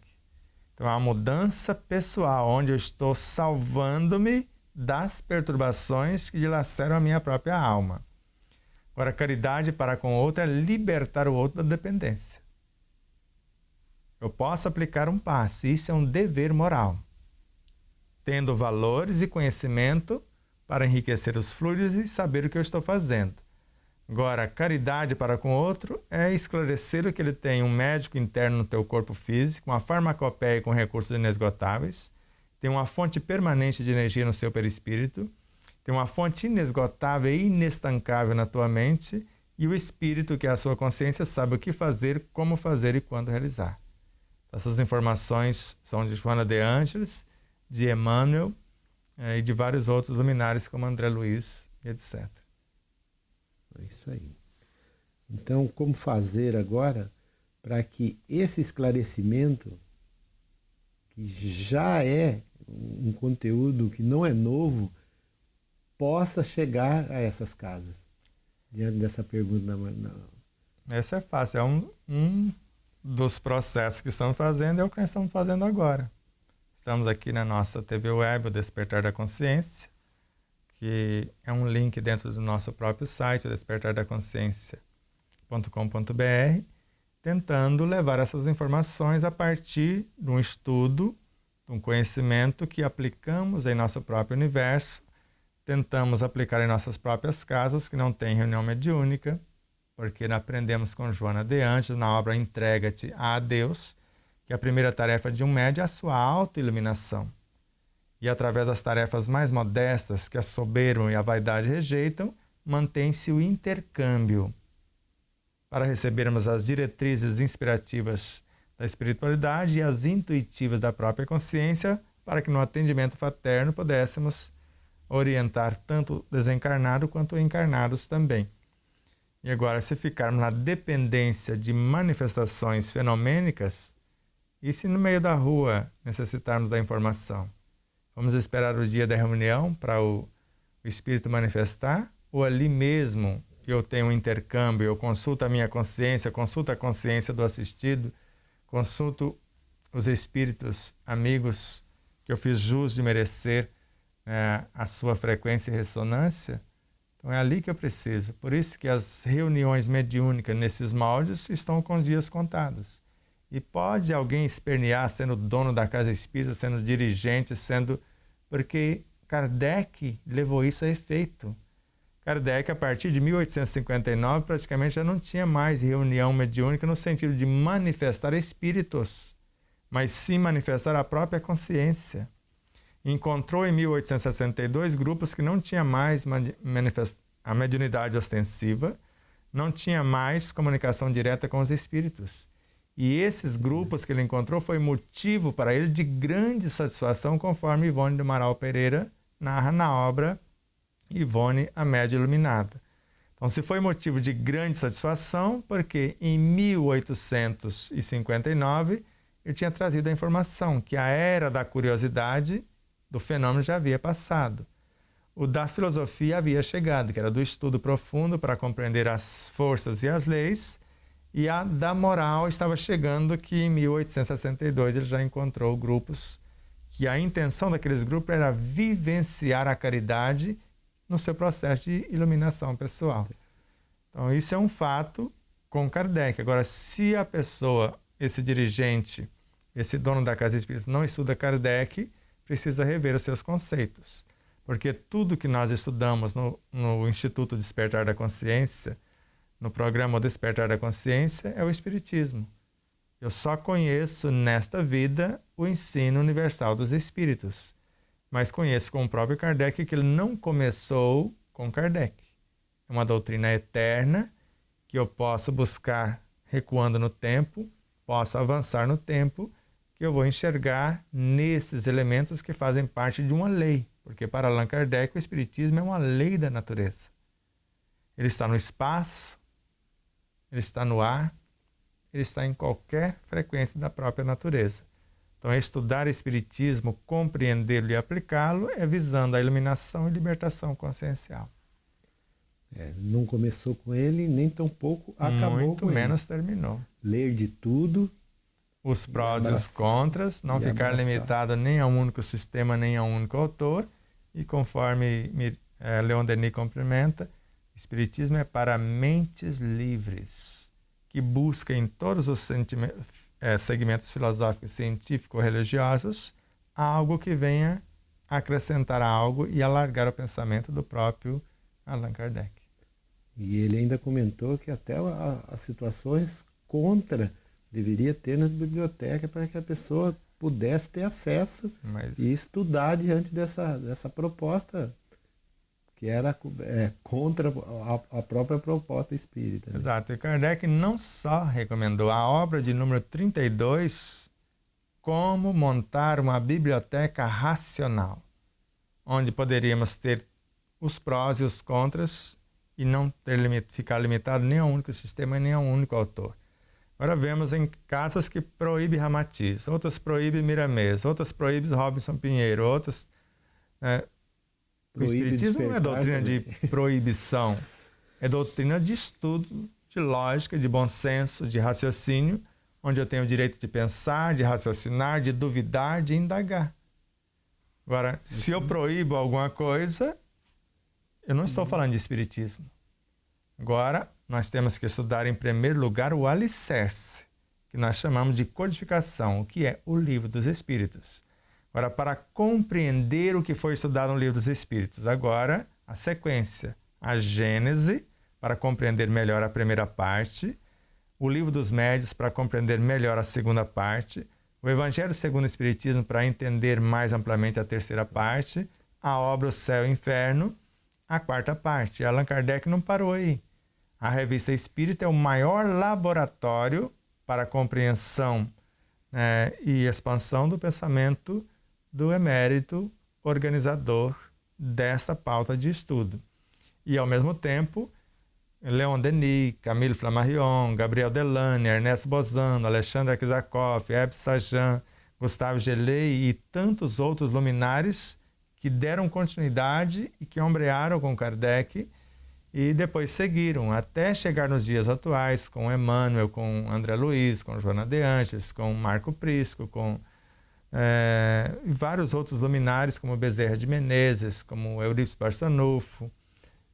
Então, a mudança pessoal, onde eu estou salvando-me das perturbações que dilaceram a minha própria alma. Agora, caridade para com o outro é libertar o outro da dependência. Eu posso aplicar um passe, isso é um dever moral. Tendo valores e conhecimento para enriquecer os fluidos e saber o que eu estou fazendo. Agora, caridade para com o outro é esclarecer que ele tem um médico interno no teu corpo físico, uma farmacopeia com recursos inesgotáveis, tem uma fonte permanente de energia no seu perispírito, tem uma fonte inesgotável e inestancável na tua mente, e o espírito, que é a sua consciência, sabe o que fazer, como fazer e quando realizar. Essas informações são de Joana de Ângeles, de Emmanuel e de vários outros luminares como André Luiz, etc. É isso aí. Então, como fazer agora para que esse esclarecimento, que já é um conteúdo que não é novo, possa chegar a essas casas? Diante dessa pergunta. Essa é fácil. É um dos processos que estamos fazendo, é o que nós estamos fazendo agora. Estamos aqui na nossa TV Web, o Despertar da Consciência, que é um link dentro do nosso próprio site, despertardaconsciência.com.br, tentando levar essas informações a partir de um estudo, de um conhecimento que aplicamos em nosso próprio universo, tentamos aplicar em nossas próprias casas, que não tem reunião mediúnica, porque aprendemos com Joana de Ângeles, na obra Entrega-te a Deus, que a primeira tarefa de um médium é a sua autoiluminação. E através das tarefas mais modestas, que a soberba e a vaidade rejeitam, mantém-se o intercâmbio para recebermos as diretrizes inspirativas da espiritualidade e as intuitivas da própria consciência, para que no atendimento fraterno pudéssemos orientar tanto o desencarnado quanto encarnados também. E agora, se ficarmos na dependência de manifestações fenomênicas, e se no meio da rua necessitarmos da informação? Vamos esperar o dia da reunião para o Espírito manifestar? Ou ali mesmo que eu tenho um intercâmbio, eu consulto a minha consciência, consulto a consciência do assistido, consulto os espíritos amigos que eu fiz jus de merecer a sua frequência e ressonância? Então é ali que eu preciso. Por isso que as reuniões mediúnicas nesses moldes estão com dias contados. E pode alguém espernear sendo dono da casa espírita, sendo dirigente, porque Kardec levou isso a efeito. Kardec, a partir de 1859, praticamente já não tinha mais reunião mediúnica no sentido de manifestar espíritos, mas sim manifestar a própria consciência. Encontrou em 1862 grupos que não tinham mais a mediunidade ostensiva, não tinha mais comunicação direta com os espíritos. E esses grupos que ele encontrou foi motivo para ele de grande satisfação, conforme Ivone do Amaral Pereira narra na obra Ivone, a Média Iluminada. Então, se foi motivo de grande satisfação, porque em 1859 ele tinha trazido a informação que a era da curiosidade do fenômeno já havia passado. O da filosofia havia chegado, que era do estudo profundo para compreender as forças e as leis, e a da moral estava chegando, que em 1862 ele já encontrou grupos, que a intenção daqueles grupos era vivenciar a caridade no seu processo de iluminação pessoal. Então, isso é um fato com Kardec. Agora, se a pessoa, esse dirigente, esse dono da casa espírita, não estuda Kardec, precisa rever os seus conceitos. Porque tudo que nós estudamos no Instituto Despertar da Consciência, no programa Despertar da Consciência, é o Espiritismo. Eu só conheço nesta vida o ensino universal dos Espíritos. Mas conheço com o próprio Kardec que ele não começou com Kardec. É uma doutrina eterna que eu posso buscar recuando no tempo, posso avançar no tempo, que eu vou enxergar nesses elementos que fazem parte de uma lei. Porque para Allan Kardec o Espiritismo é uma lei da natureza. Ele está no espaço, ele está no ar, ele está em qualquer frequência da própria natureza. Então, estudar Espiritismo, compreendê-lo e aplicá-lo é visando a iluminação e libertação consciencial. Não começou com ele, nem tampouco acabou Muito com ele. Muito menos terminou. Ler de tudo. Os prós e os contras, não ficar limitado nem a um único sistema, nem a um único autor. E conforme Leon Denis complementa, Espiritismo é para mentes livres, que busca em todos os segmentos filosóficos, científicos, religiosos, algo que venha acrescentar algo e alargar o pensamento do próprio Allan Kardec. E ele ainda comentou que até as situações contra deveria ter nas bibliotecas para que a pessoa pudesse ter acesso e estudar diante dessa proposta que era contra a própria proposta espírita. Né? Exato. E Kardec não só recomendou a obra de número 32, como montar uma biblioteca racional, onde poderíamos ter os prós e os contras e não ficar limitado nem a um único sistema nem a um único autor. Agora vemos em casas que proíbe Ramatiz, outras proíbe Miramês, outras proíbe Robinson Pinheiro, outras... O Espiritismo não é doutrina de proibição, é doutrina de estudo, de lógica, de bom senso, de raciocínio, onde eu tenho o direito de pensar, de raciocinar, de duvidar, de indagar. Agora, se eu proíbo alguma coisa, eu não estou falando de Espiritismo. Agora, nós temos que estudar em primeiro lugar o alicerce, que nós chamamos de codificação, o que é o Livro dos Espíritos. Agora, para compreender o que foi estudado no Livro dos Espíritos, agora a sequência, a Gênese, para compreender melhor a primeira parte, o Livro dos Médiuns, para compreender melhor a segunda parte, o Evangelho segundo o Espiritismo, para entender mais amplamente a terceira parte, a obra O Céu e o Inferno, a quarta parte. Allan Kardec não parou aí. A Revista Espírita é o maior laboratório para a compreensão e expansão do pensamento do emérito organizador desta pauta de estudo. E, ao mesmo tempo, Leon Denis, Camille Flammarion, Gabriel Delane, Ernesto Bozano, Alexandre Akizakov, Hebe Sajan, Gustave Gelei e tantos outros luminares que deram continuidade e que ombrearam com Kardec e depois seguiram até chegar nos dias atuais com Emmanuel, com André Luiz, com Joana de Angelis, com Marco Prisco, com vários outros luminares como Bezerra de Menezes, como Eurípides Barçanufo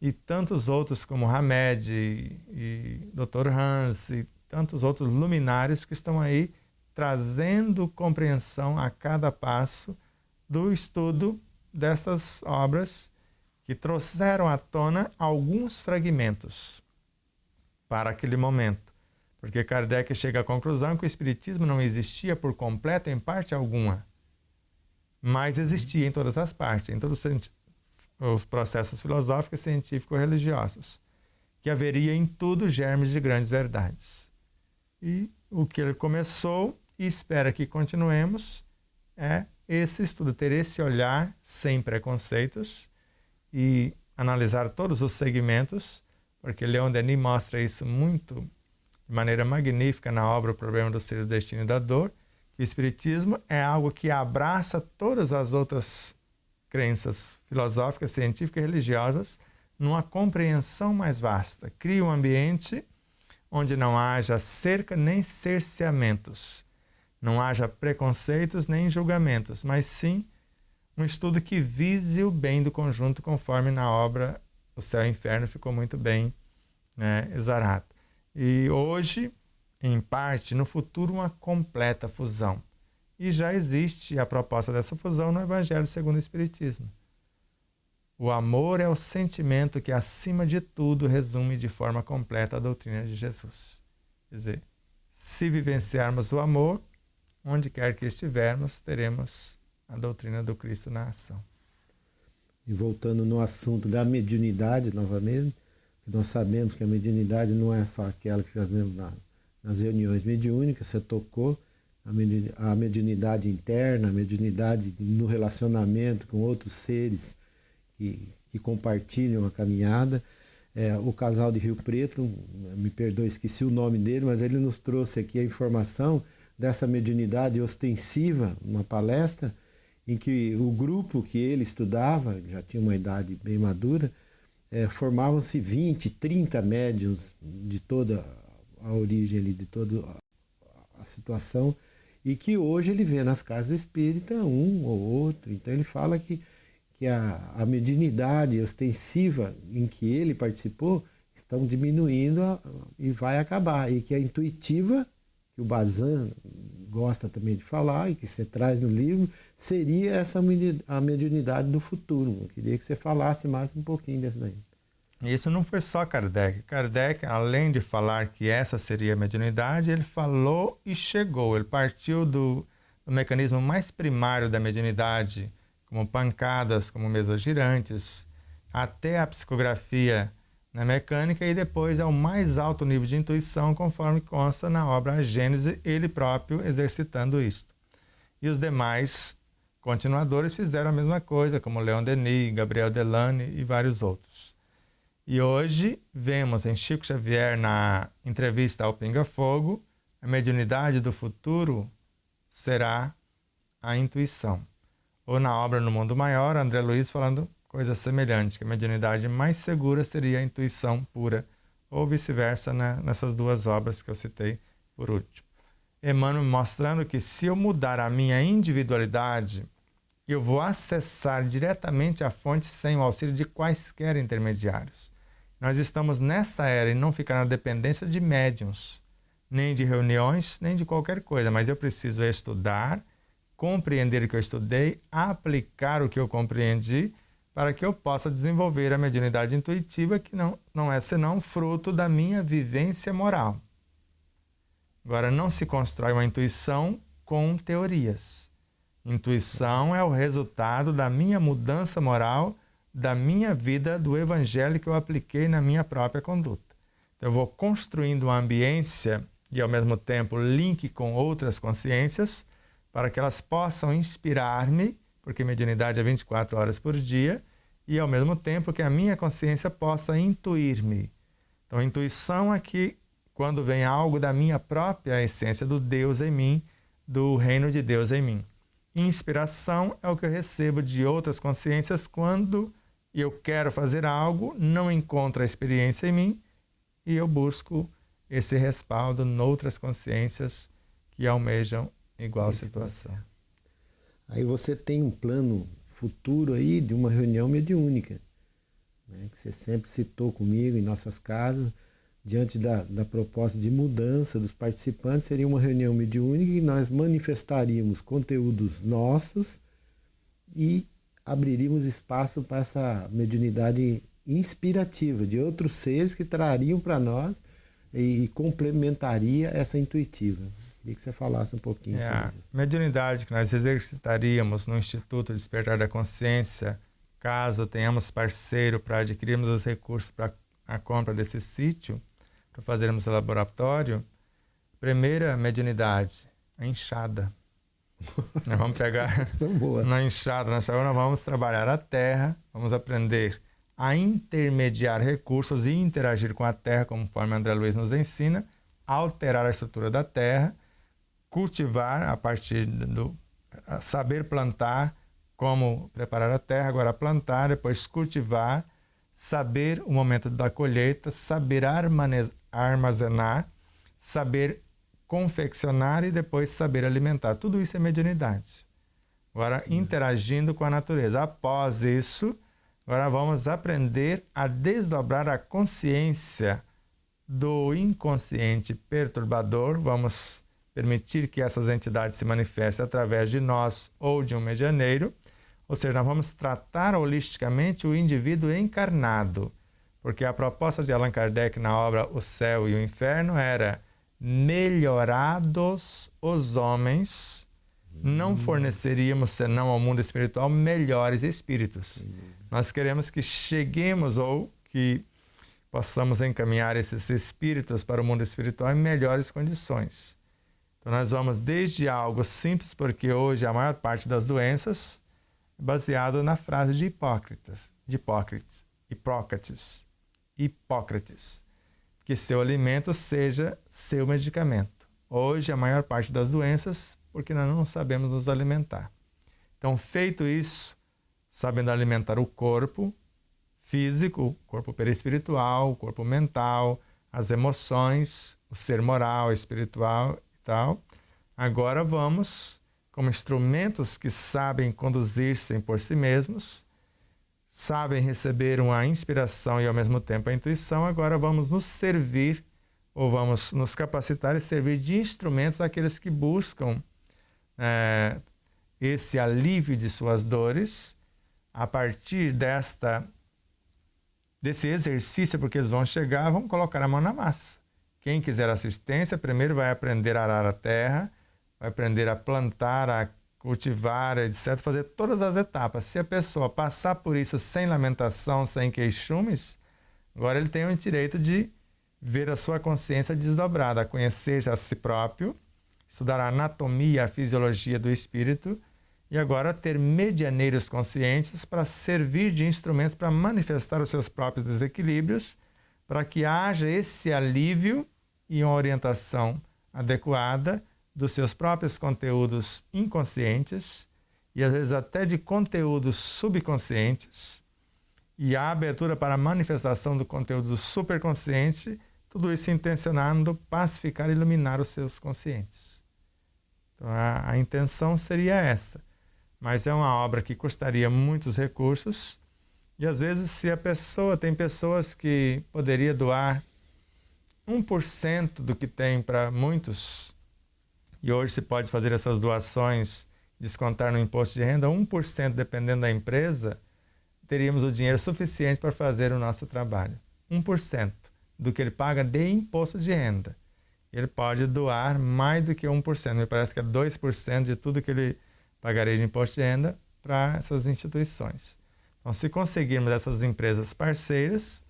e tantos outros como Hamed e Dr. Hans e tantos outros luminares que estão aí trazendo compreensão a cada passo do estudo dessas obras que trouxeram à tona alguns fragmentos para aquele momento. Porque Kardec chega à conclusão que o Espiritismo não existia por completo em parte alguma, mas existia em todas as partes, em todos os processos filosóficos, científicos e religiosos, que haveria em tudo germes de grandes verdades. E o que ele começou e espera que continuemos é esse estudo, ter esse olhar sem preconceitos e analisar todos os segmentos, porque Leon Denis mostra isso muito de maneira magnífica na obra O Problema do Ser, do Destino e da Dor, que o Espiritismo é algo que abraça todas as outras crenças filosóficas, científicas e religiosas numa compreensão mais vasta. Cria um ambiente onde não haja cerca nem cerceamentos, não haja preconceitos nem julgamentos, mas sim um estudo que vise o bem do conjunto, conforme na obra O Céu e o Inferno ficou muito bem exarado. E hoje, em parte, no futuro, uma completa fusão. E já existe a proposta dessa fusão no Evangelho segundo o Espiritismo. O amor é o sentimento que, acima de tudo, resume de forma completa a doutrina de Jesus. Quer dizer, se vivenciarmos o amor, onde quer que estivermos, teremos a doutrina do Cristo na ação. E voltando no assunto da mediunidade, novamente, nós sabemos que a mediunidade não é só aquela que fazemos nas reuniões mediúnicas, você tocou, a mediunidade interna, a mediunidade no relacionamento com outros seres que compartilham a caminhada. O casal de Rio Preto, me perdoe, esqueci o nome dele, mas ele nos trouxe aqui a informação dessa mediunidade ostensiva, uma palestra, em que o grupo que ele estudava, já tinha uma idade bem madura, formavam-se 20, 30 médiuns de toda a origem ali, de toda a situação, e que hoje ele vê nas casas espíritas um ou outro. Então ele fala que a mediunidade ostensiva em que ele participou estão diminuindo e vai acabar, e que a intuitiva, que o Bazin gosta também de falar e que você traz no livro, seria a mediunidade do futuro. Eu queria que você falasse mais um pouquinho dessa daí. Isso não foi só Kardec. Kardec, além de falar que essa seria a mediunidade, ele falou e chegou. Ele partiu do mecanismo mais primário da mediunidade, como pancadas, como mesas girantes, até a psicografia na mecânica, e depois ao mais alto nível de intuição, conforme consta na obra A Gênese, ele próprio exercitando isto. E os demais continuadores fizeram a mesma coisa, como Leon Denis, Gabriel Delane e vários outros. E hoje vemos em Chico Xavier, na entrevista ao Pinga Fogo, a mediunidade do futuro será a intuição. Ou na obra No Mundo Maior, André Luiz falando coisa semelhante, que a mediunidade mais segura seria a intuição pura, ou vice-versa, né, nessas duas obras que eu citei por último. Emmanuel mostrando que se eu mudar a minha individualidade, eu vou acessar diretamente a fonte sem o auxílio de quaisquer intermediários. Nós estamos nessa era e não ficar na dependência de médiuns, nem de reuniões, nem de qualquer coisa, mas eu preciso estudar, compreender o que eu estudei, aplicar o que eu compreendi, para que eu possa desenvolver a mediunidade intuitiva, que não é senão fruto da minha vivência moral. Agora, não se constrói uma intuição com teorias. Intuição é o resultado da minha mudança moral, da minha vida, do evangelho que eu apliquei na minha própria conduta. Então, eu vou construindo uma ambiência e, ao mesmo tempo, link com outras consciências, para que elas possam inspirar-me, porque mediunidade é 24 horas por dia, e, ao mesmo tempo, que a minha consciência possa intuir-me. Então, a intuição é que, quando vem algo da minha própria essência, do Deus em mim, do reino de Deus em mim. Inspiração é o que eu recebo de outras consciências quando eu quero fazer algo, não encontro a experiência em mim e eu busco esse respaldo noutras consciências que almejam igual situação. Aí você tem um plano futuro aí de uma reunião mediúnica, né, que você sempre citou comigo em nossas casas, diante da proposta de mudança dos participantes, seria uma reunião mediúnica e nós manifestaríamos conteúdos nossos e abriríamos espaço para essa mediunidade inspirativa de outros seres que trariam para nós e complementaria essa intuitiva. Queria que você falasse um pouquinho sobre A isso. mediunidade que nós exercitaríamos no Instituto Despertar da Consciência, caso tenhamos parceiro para adquirirmos os recursos para a compra desse sítio, para fazermos o laboratório, primeira mediunidade, a enxada. Nós vamos pegar na enxada, nós vamos trabalhar a terra, vamos aprender a intermediar recursos e interagir com a terra, conforme André Luiz nos ensina, alterar a estrutura da terra, cultivar a partir do saber plantar, como preparar a terra, agora plantar, depois cultivar, saber o momento da colheita, saber armazenar, saber confeccionar e depois saber alimentar. Tudo isso é mediunidade. Agora, interagindo com a natureza. Após isso, agora vamos aprender a desdobrar a consciência do inconsciente perturbador. Vamos permitir que essas entidades se manifestem através de nós ou de um medianeiro. Ou seja, nós vamos tratar holisticamente o indivíduo encarnado. Porque a proposta de Allan Kardec na obra O Céu e o Inferno era: melhorados os homens, não forneceríamos senão ao mundo espiritual melhores espíritos. Nós queremos que cheguemos ou que possamos encaminhar esses espíritos para o mundo espiritual em melhores condições. Então nós vamos desde algo simples, porque hoje a maior parte das doenças é baseado na frase de Hipócrates, que seu alimento seja seu medicamento. Hoje a maior parte das doenças, porque nós não sabemos nos alimentar. Então, feito isso, sabendo alimentar o corpo físico, o corpo perispiritual, o corpo mental, as emoções, o ser moral, espiritual e tal, agora vamos, como instrumentos que sabem conduzir-se por si mesmos, sabem receber uma inspiração e ao mesmo tempo a intuição, agora vamos nos servir ou vamos nos capacitar e servir de instrumentos àqueles que buscam esse alívio de suas dores a partir desse exercício, porque eles vão chegar, vão colocar a mão na massa. Quem quiser assistência, primeiro vai aprender a arar a terra, vai aprender a plantar, a cultivar, etc., fazer todas as etapas. Se a pessoa passar por isso sem lamentação, sem queixumes, agora ele tem o direito de ver a sua consciência desdobrada, conhecer a si próprio, estudar a anatomia, a fisiologia do espírito e agora ter medianeiros conscientes para servir de instrumentos para manifestar os seus próprios desequilíbrios, para que haja esse alívio e uma orientação adequada dos seus próprios conteúdos inconscientes e às vezes até de conteúdos subconscientes e a abertura para a manifestação do conteúdo superconsciente, tudo isso intencionando pacificar e iluminar os seus conscientes. Então a intenção seria essa, mas é uma obra que custaria muitos recursos e às vezes se a pessoa, tem pessoas que poderia doar 1% do que tem para muitos, e hoje se pode fazer essas doações, descontar no imposto de renda, 1% dependendo da empresa, teríamos o dinheiro suficiente para fazer o nosso trabalho. 1% do que ele paga de imposto de renda. Ele pode doar mais do que 1%, me parece que é 2% de tudo que ele pagaria de imposto de renda para essas instituições. Então, se conseguirmos essas empresas parceiras,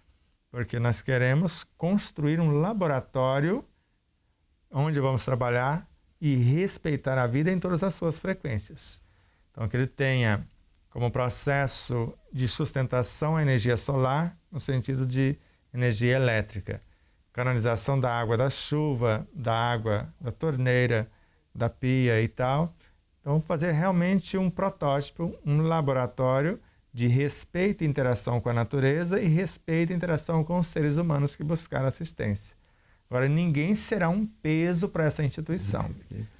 porque nós queremos construir um laboratório onde vamos trabalhar e respeitar a vida em todas as suas frequências. Então, que ele tenha como processo de sustentação a energia solar, no sentido de energia elétrica, canalização da água da chuva, da água da torneira, da pia e tal. Então, fazer realmente um protótipo, um laboratório de respeito e interação com a natureza e respeito e interação com os seres humanos que buscaram assistência. Agora, ninguém será um peso para essa instituição.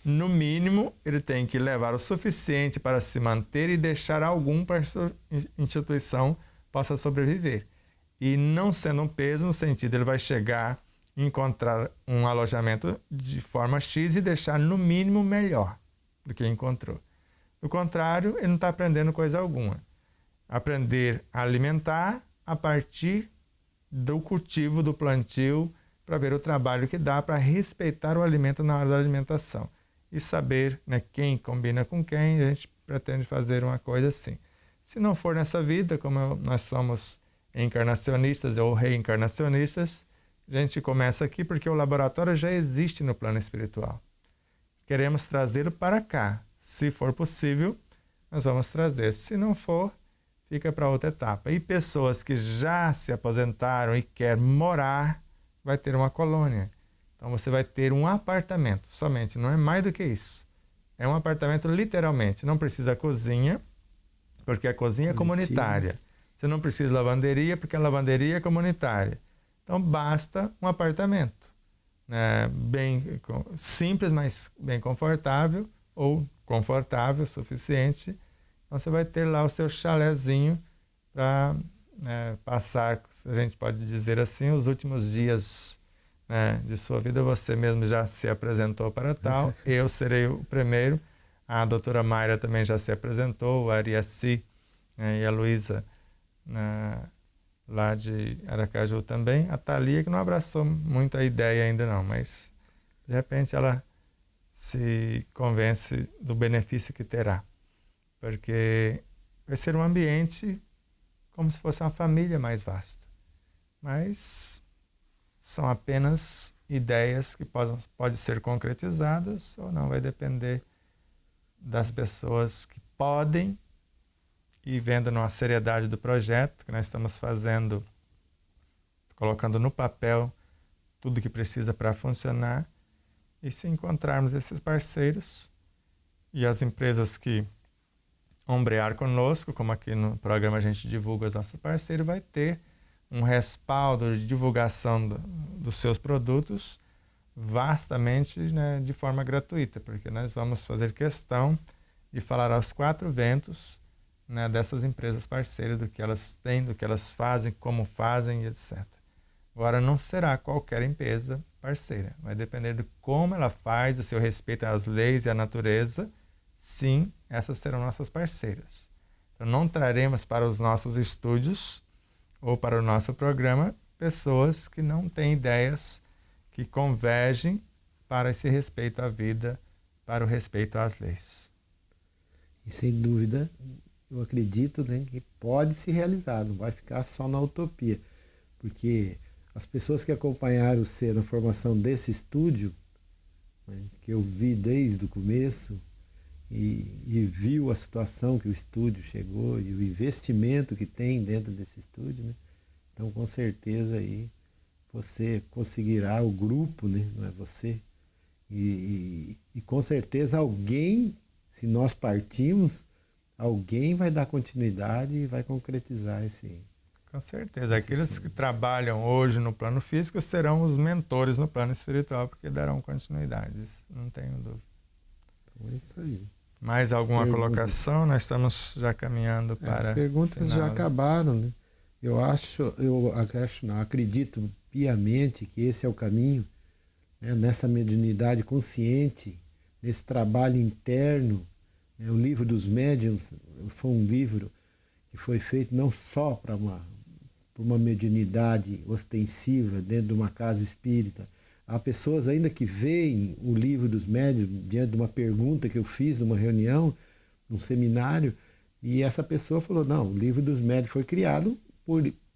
No mínimo, ele tem que levar o suficiente para se manter e deixar algum para que essa instituição possa sobreviver. E não sendo um peso, no sentido, ele vai chegar e encontrar um alojamento de forma X e deixar no mínimo melhor do que encontrou. Do contrário, ele não está aprendendo coisa alguma. Aprender a alimentar a partir do cultivo, do plantio para ver o trabalho que dá para respeitar o alimento na hora da alimentação. E saber, né, quem combina com quem, a gente pretende fazer uma coisa assim. Se não for nessa vida, como nós somos encarnacionistas ou reencarnacionistas, a gente começa aqui porque o laboratório já existe no plano espiritual. Queremos trazê-lo para cá. Se for possível, nós vamos trazer. Se não for, fica para outra etapa. E pessoas que já se aposentaram e querem morar, vai ter uma colônia. Então você vai ter um apartamento somente, não é mais do que isso. É um apartamento literalmente. Não precisa cozinha, porque a cozinha é comunitária. Você não precisa de lavanderia, porque a lavanderia é comunitária. Então basta um apartamento, né? Bem simples, mas bem confortável, ou confortável o suficiente. Então você vai ter lá o seu chalezinho para passar, a gente pode dizer assim, os últimos dias, né, de sua vida. Você mesmo já se apresentou para tal, eu serei o primeiro. A doutora Mayra também já se apresentou, a Ariaci, né, e a Luísa, lá de Aracaju também. A Thalia, que não abraçou muito a ideia ainda não, mas de repente ela se convence do benefício que terá. Porque vai ser um ambiente como se fosse uma família mais vasta. Mas são apenas ideias que podem ser concretizadas ou não, vai depender das pessoas que podem, e vendo a seriedade do projeto que nós estamos fazendo, colocando no papel tudo que precisa para funcionar, e se encontrarmos esses parceiros e as empresas que ombrear conosco, como aqui no programa a gente divulga os nossos parceiros, vai ter um respaldo de divulgação dos seus produtos vastamente, né, de forma gratuita, porque nós vamos fazer questão de falar aos 4 ventos, né, dessas empresas parceiras, do que elas têm, do que elas fazem, como fazem, etc. Agora, não será qualquer empresa parceira, vai depender de como ela faz, do seu respeito às leis e à natureza. Sim, essas serão nossas parceiras. Então, não traremos para os nossos estúdios ou para o nosso programa pessoas que não têm ideias que convergem para esse respeito à vida, para o respeito às leis. E sem dúvida, eu acredito, né, que pode se realizar, não vai ficar só na utopia, porque as pessoas que acompanharam você na formação desse estúdio, né, que eu vi desde o começo, e viu a situação que o estúdio chegou e o investimento que tem dentro desse estúdio, né? Então, com certeza aí você conseguirá, o grupo, né? Não é você, e com certeza alguém, se nós partimos, alguém vai dar continuidade e vai concretizar esse. Com certeza. Aqueles que trabalham hoje no plano físico serão os mentores no plano espiritual, porque darão continuidade, isso não tenho dúvida. Então é isso aí. Mais alguma colocação? Nós estamos já caminhando para... As perguntas já acabaram, né? Eu acredito piamente que esse é o caminho, né? Nessa mediunidade consciente, nesse trabalho interno, né? O livro dos médiuns foi um livro que foi feito não só para uma mediunidade ostensiva dentro de uma casa espírita. Há pessoas ainda que veem o livro dos médiuns diante de uma pergunta que eu fiz numa reunião, num seminário, e essa pessoa falou, não, o livro dos médiuns foi criado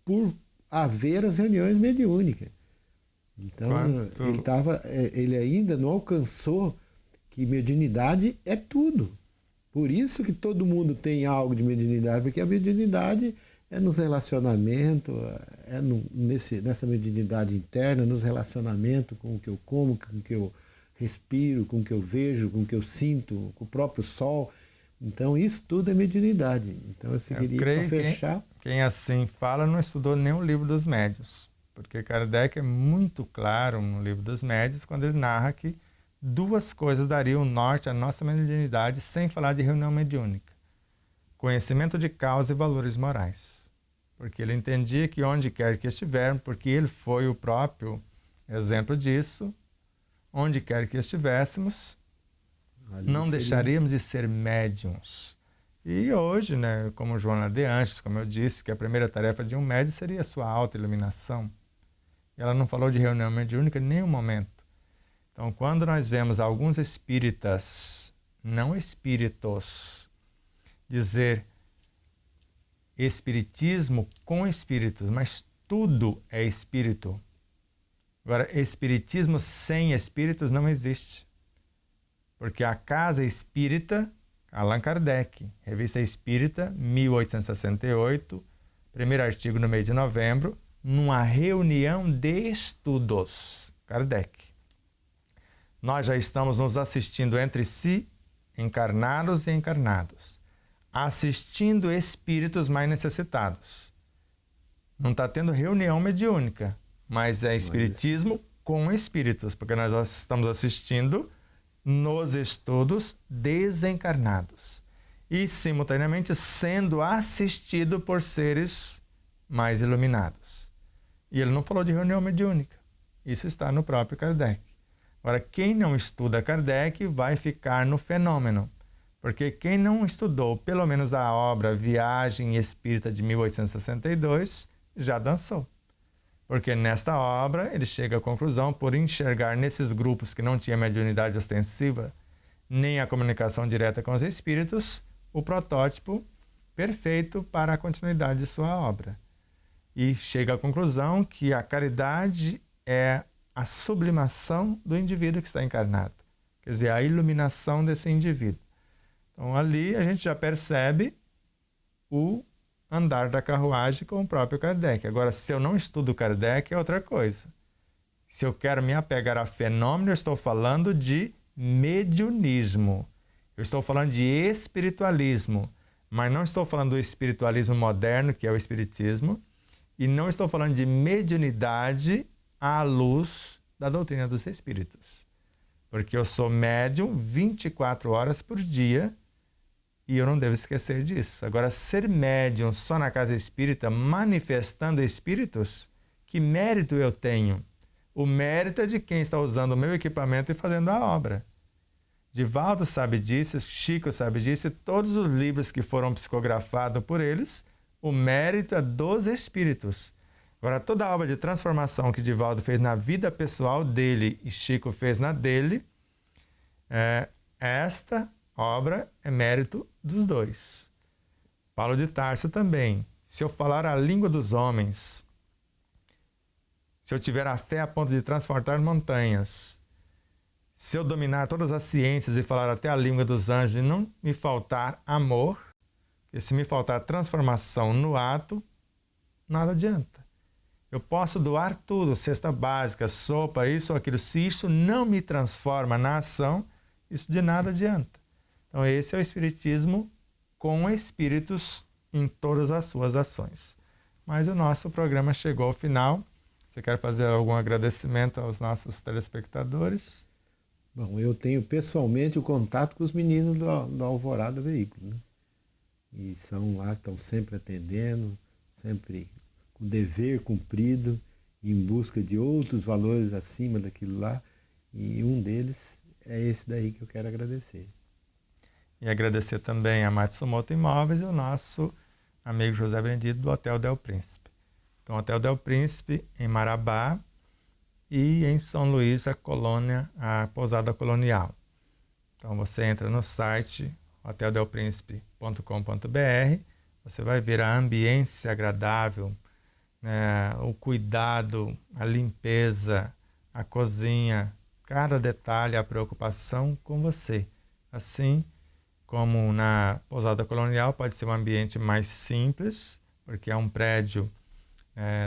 por haver as reuniões mediúnicas. Então, ele ainda não alcançou que mediunidade é tudo. Por isso que todo mundo tem algo de mediunidade, porque a mediunidade é nos relacionamentos, nessa mediunidade interna, nos relacionamentos com o que eu como, com o que eu respiro, com o que eu vejo, com o que eu sinto, com o próprio sol. Então, isso tudo é mediunidade. Então, eu seguiria para fechar. Quem assim fala não estudou nem o livro dos médiuns, porque Kardec é muito claro no livro dos médiuns quando ele narra que 2 coisas dariam norte à nossa mediunidade, sem falar de reunião mediúnica: conhecimento de causa e valores morais. Porque ele entendia que onde quer que estivermos, porque ele foi o próprio exemplo disso, onde quer que estivéssemos, não deixaríamos de ser médiuns. E hoje, né, como Joana de Anjos, como eu disse, que a primeira tarefa de um médium seria a sua autoiluminação. Ela não falou de reunião mediúnica em nenhum momento. Então, quando nós vemos alguns espíritas, não espíritos, dizer espiritismo com espíritos, mas tudo é espírito. Agora, espiritismo sem espíritos não existe. Porque a Casa Espírita, Allan Kardec, Revista Espírita, 1868, primeiro artigo no mês de novembro, numa reunião de estudos, Kardec. Nós já estamos nos assistindo entre si, encarnados e encarnados, assistindo espíritos mais necessitados. Não está tendo reunião mediúnica, mas é espiritismo com espíritos, porque nós estamos assistindo nos estudos desencarnados e, simultaneamente, sendo assistido por seres mais iluminados. E ele não falou de reunião mediúnica. Isso está no próprio Kardec. Agora, quem não estuda Kardec vai ficar no fenômeno, porque quem não estudou pelo menos a obra Viagem Espírita de 1862 já dançou. Porque nesta obra ele chega à conclusão, por enxergar nesses grupos que não tinha mediunidade ostensiva, nem a comunicação direta com os espíritos, o protótipo perfeito para a continuidade de sua obra. E chega à conclusão que a caridade é a sublimação do indivíduo que está encarnado. Quer dizer, a iluminação desse indivíduo. Então ali a gente já percebe o andar da carruagem com o próprio Kardec. Agora, se eu não estudo Kardec, é outra coisa. Se eu quero me apegar a fenômeno, eu estou falando de mediunismo. Eu estou falando de espiritualismo, mas não estou falando do espiritualismo moderno, que é o espiritismo, e não estou falando de mediunidade à luz da doutrina dos espíritos. Porque eu sou médium 24 horas por dia e eu não devo esquecer disso. Agora, ser médium só na casa espírita, manifestando espíritos, que mérito eu tenho? O mérito é de quem está usando o meu equipamento e fazendo a obra. Divaldo sabe disso, Chico sabe disso, e todos os livros que foram psicografados por eles, o mérito é dos espíritos. Agora, toda a obra de transformação que Divaldo fez na vida pessoal dele e Chico fez na dele, esta obra é mérito dos dois. Paulo de Tarso também. Se eu falar a língua dos homens, se eu tiver a fé a ponto de transportar montanhas, se eu dominar todas as ciências e falar até a língua dos anjos e não me faltar amor, porque se me faltar transformação no ato, nada adianta. Eu posso doar tudo, cesta básica, sopa, isso ou aquilo. Se isso não me transforma na ação, isso de nada adianta. Então esse é o espiritismo com espíritos em todas as suas ações. Mas o nosso programa chegou ao final. Você quer fazer algum agradecimento aos nossos telespectadores? Bom, eu tenho pessoalmente o contato com os meninos do Alvorada Veículo, né? E são lá, estão sempre atendendo, sempre com o dever cumprido, em busca de outros valores acima daquilo lá. E um deles é esse daí que eu quero agradecer. E agradecer também a Matsumoto Imóveis e o nosso amigo José Benedito do Hotel Del Príncipe. Então, Hotel Del Príncipe em Marabá e em São Luís, a Pousada Colonial. Então, você entra no site hoteldelpríncipe.com.br, você vai ver a ambiência agradável, né, o cuidado, a limpeza, a cozinha, cada detalhe, a preocupação com você. Assim como na Pousada Colonial, pode ser um ambiente mais simples, porque é um prédio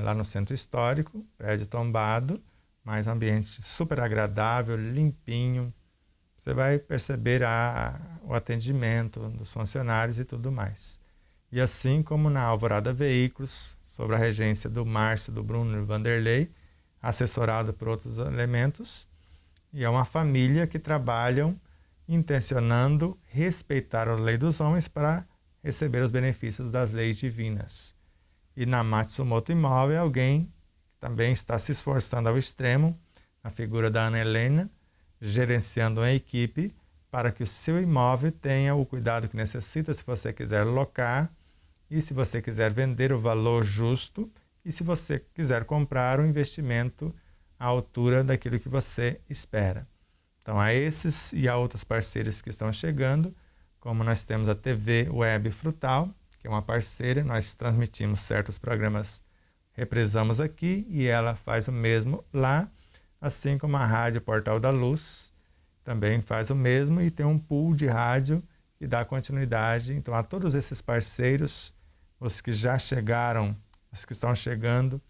lá no centro histórico, prédio tombado, mas um ambiente super agradável, limpinho. Você vai perceber o atendimento dos funcionários e tudo mais. E assim como na Alvorada Veículos, sob a regência do Márcio, do Bruno e do Vanderlei, assessorado por outros elementos, e é uma família que trabalham intencionando respeitar a lei dos homens para receber os benefícios das leis divinas. E na Matsumoto Imóvel é alguém que também está se esforçando ao extremo, na figura da Ana Helena, gerenciando uma equipe para que o seu imóvel tenha o cuidado que necessita se você quiser locar e se você quiser vender o valor justo e se você quiser comprar, um investimento à altura daquilo que você espera. Então, a esses e a outros parceiros que estão chegando, como nós temos a TV Web Frutal, que é uma parceira, nós transmitimos certos programas, reprisamos aqui e ela faz o mesmo lá, assim como a Rádio Portal da Luz também faz o mesmo e tem um pool de rádio que dá continuidade. Então, a todos esses parceiros, os que já chegaram, os que estão chegando,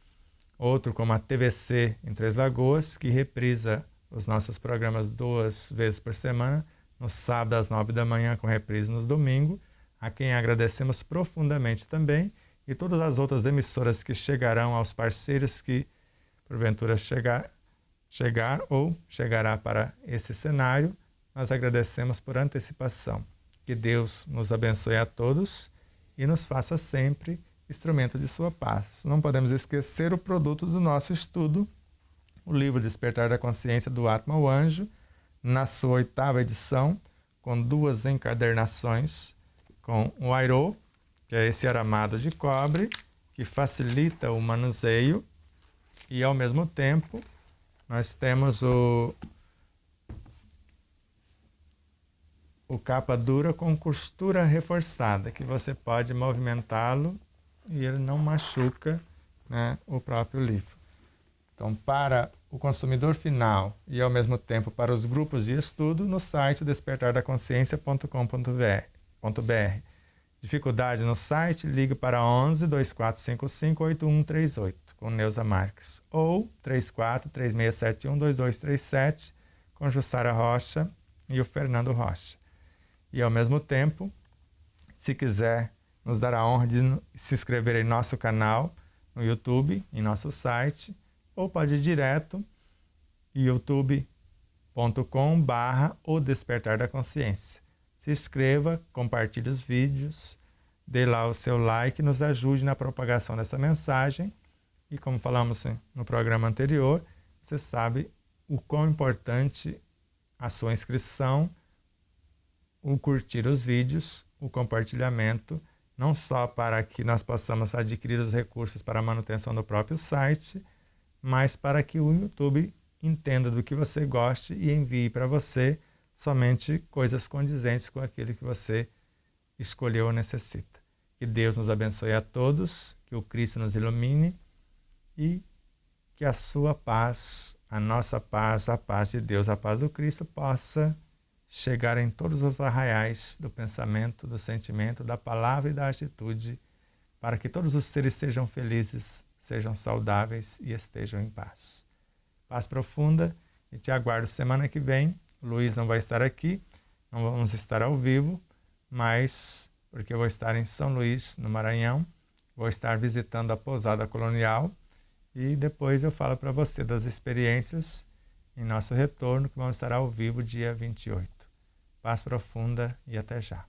outro como a TVC em Três Lagoas, que reprisa os nossos programas 2 vezes por semana, no sábado às 9 da manhã, com reprise no domingo, a quem agradecemos profundamente também, e todas as outras emissoras que chegarão aos parceiros que, porventura, chegar ou chegará para esse cenário, nós agradecemos por antecipação. Que Deus nos abençoe a todos e nos faça sempre instrumento de sua paz. Não podemos esquecer o produto do nosso estudo, o livro Despertar da Consciência do Atma, o Anjo, na sua 8ª edição, com 2 encadernações, com o airô, que é esse aramado de cobre, que facilita o manuseio, e ao mesmo tempo nós temos o capa dura com costura reforçada, que você pode movimentá-lo e ele não machuca, né, o próprio livro. Então, para o consumidor final e ao mesmo tempo para os grupos de estudo, no site despertardaconsciência.com.br. Dificuldade no site? Ligue para 11 2455 8138 com Neuza Marques ou 34 3671 2237 com Jussara Rocha e o Fernando Rocha. E ao mesmo tempo, se quiser nos dar a honra de se inscrever em nosso canal no YouTube, em nosso site, ou pode ir direto youtube.com/O Despertar da Consciência. Se inscreva, compartilhe os vídeos, dê lá o seu like, nos ajude na propagação dessa mensagem. E como falamos no programa anterior, você sabe o quão importante a sua inscrição, o curtir os vídeos, o compartilhamento, não só para que nós possamos adquirir os recursos para a manutenção do próprio site, mas para que o YouTube entenda do que você goste e envie para você somente coisas condizentes com aquilo que você escolheu ou necessita. Que Deus nos abençoe a todos, que o Cristo nos ilumine e que a sua paz, a nossa paz, a paz de Deus, a paz do Cristo possa chegar em todos os arraiais do pensamento, do sentimento, da palavra e da atitude, para que todos os seres sejam felizes, sejam saudáveis e estejam em paz. Paz profunda, e te aguardo semana que vem. O Luiz não vai estar aqui, não vamos estar ao vivo, mas porque eu vou estar em São Luís, no Maranhão, vou estar visitando a pousada colonial e depois eu falo para você das experiências em nosso retorno, que vamos estar ao vivo dia 28. Paz profunda e até já.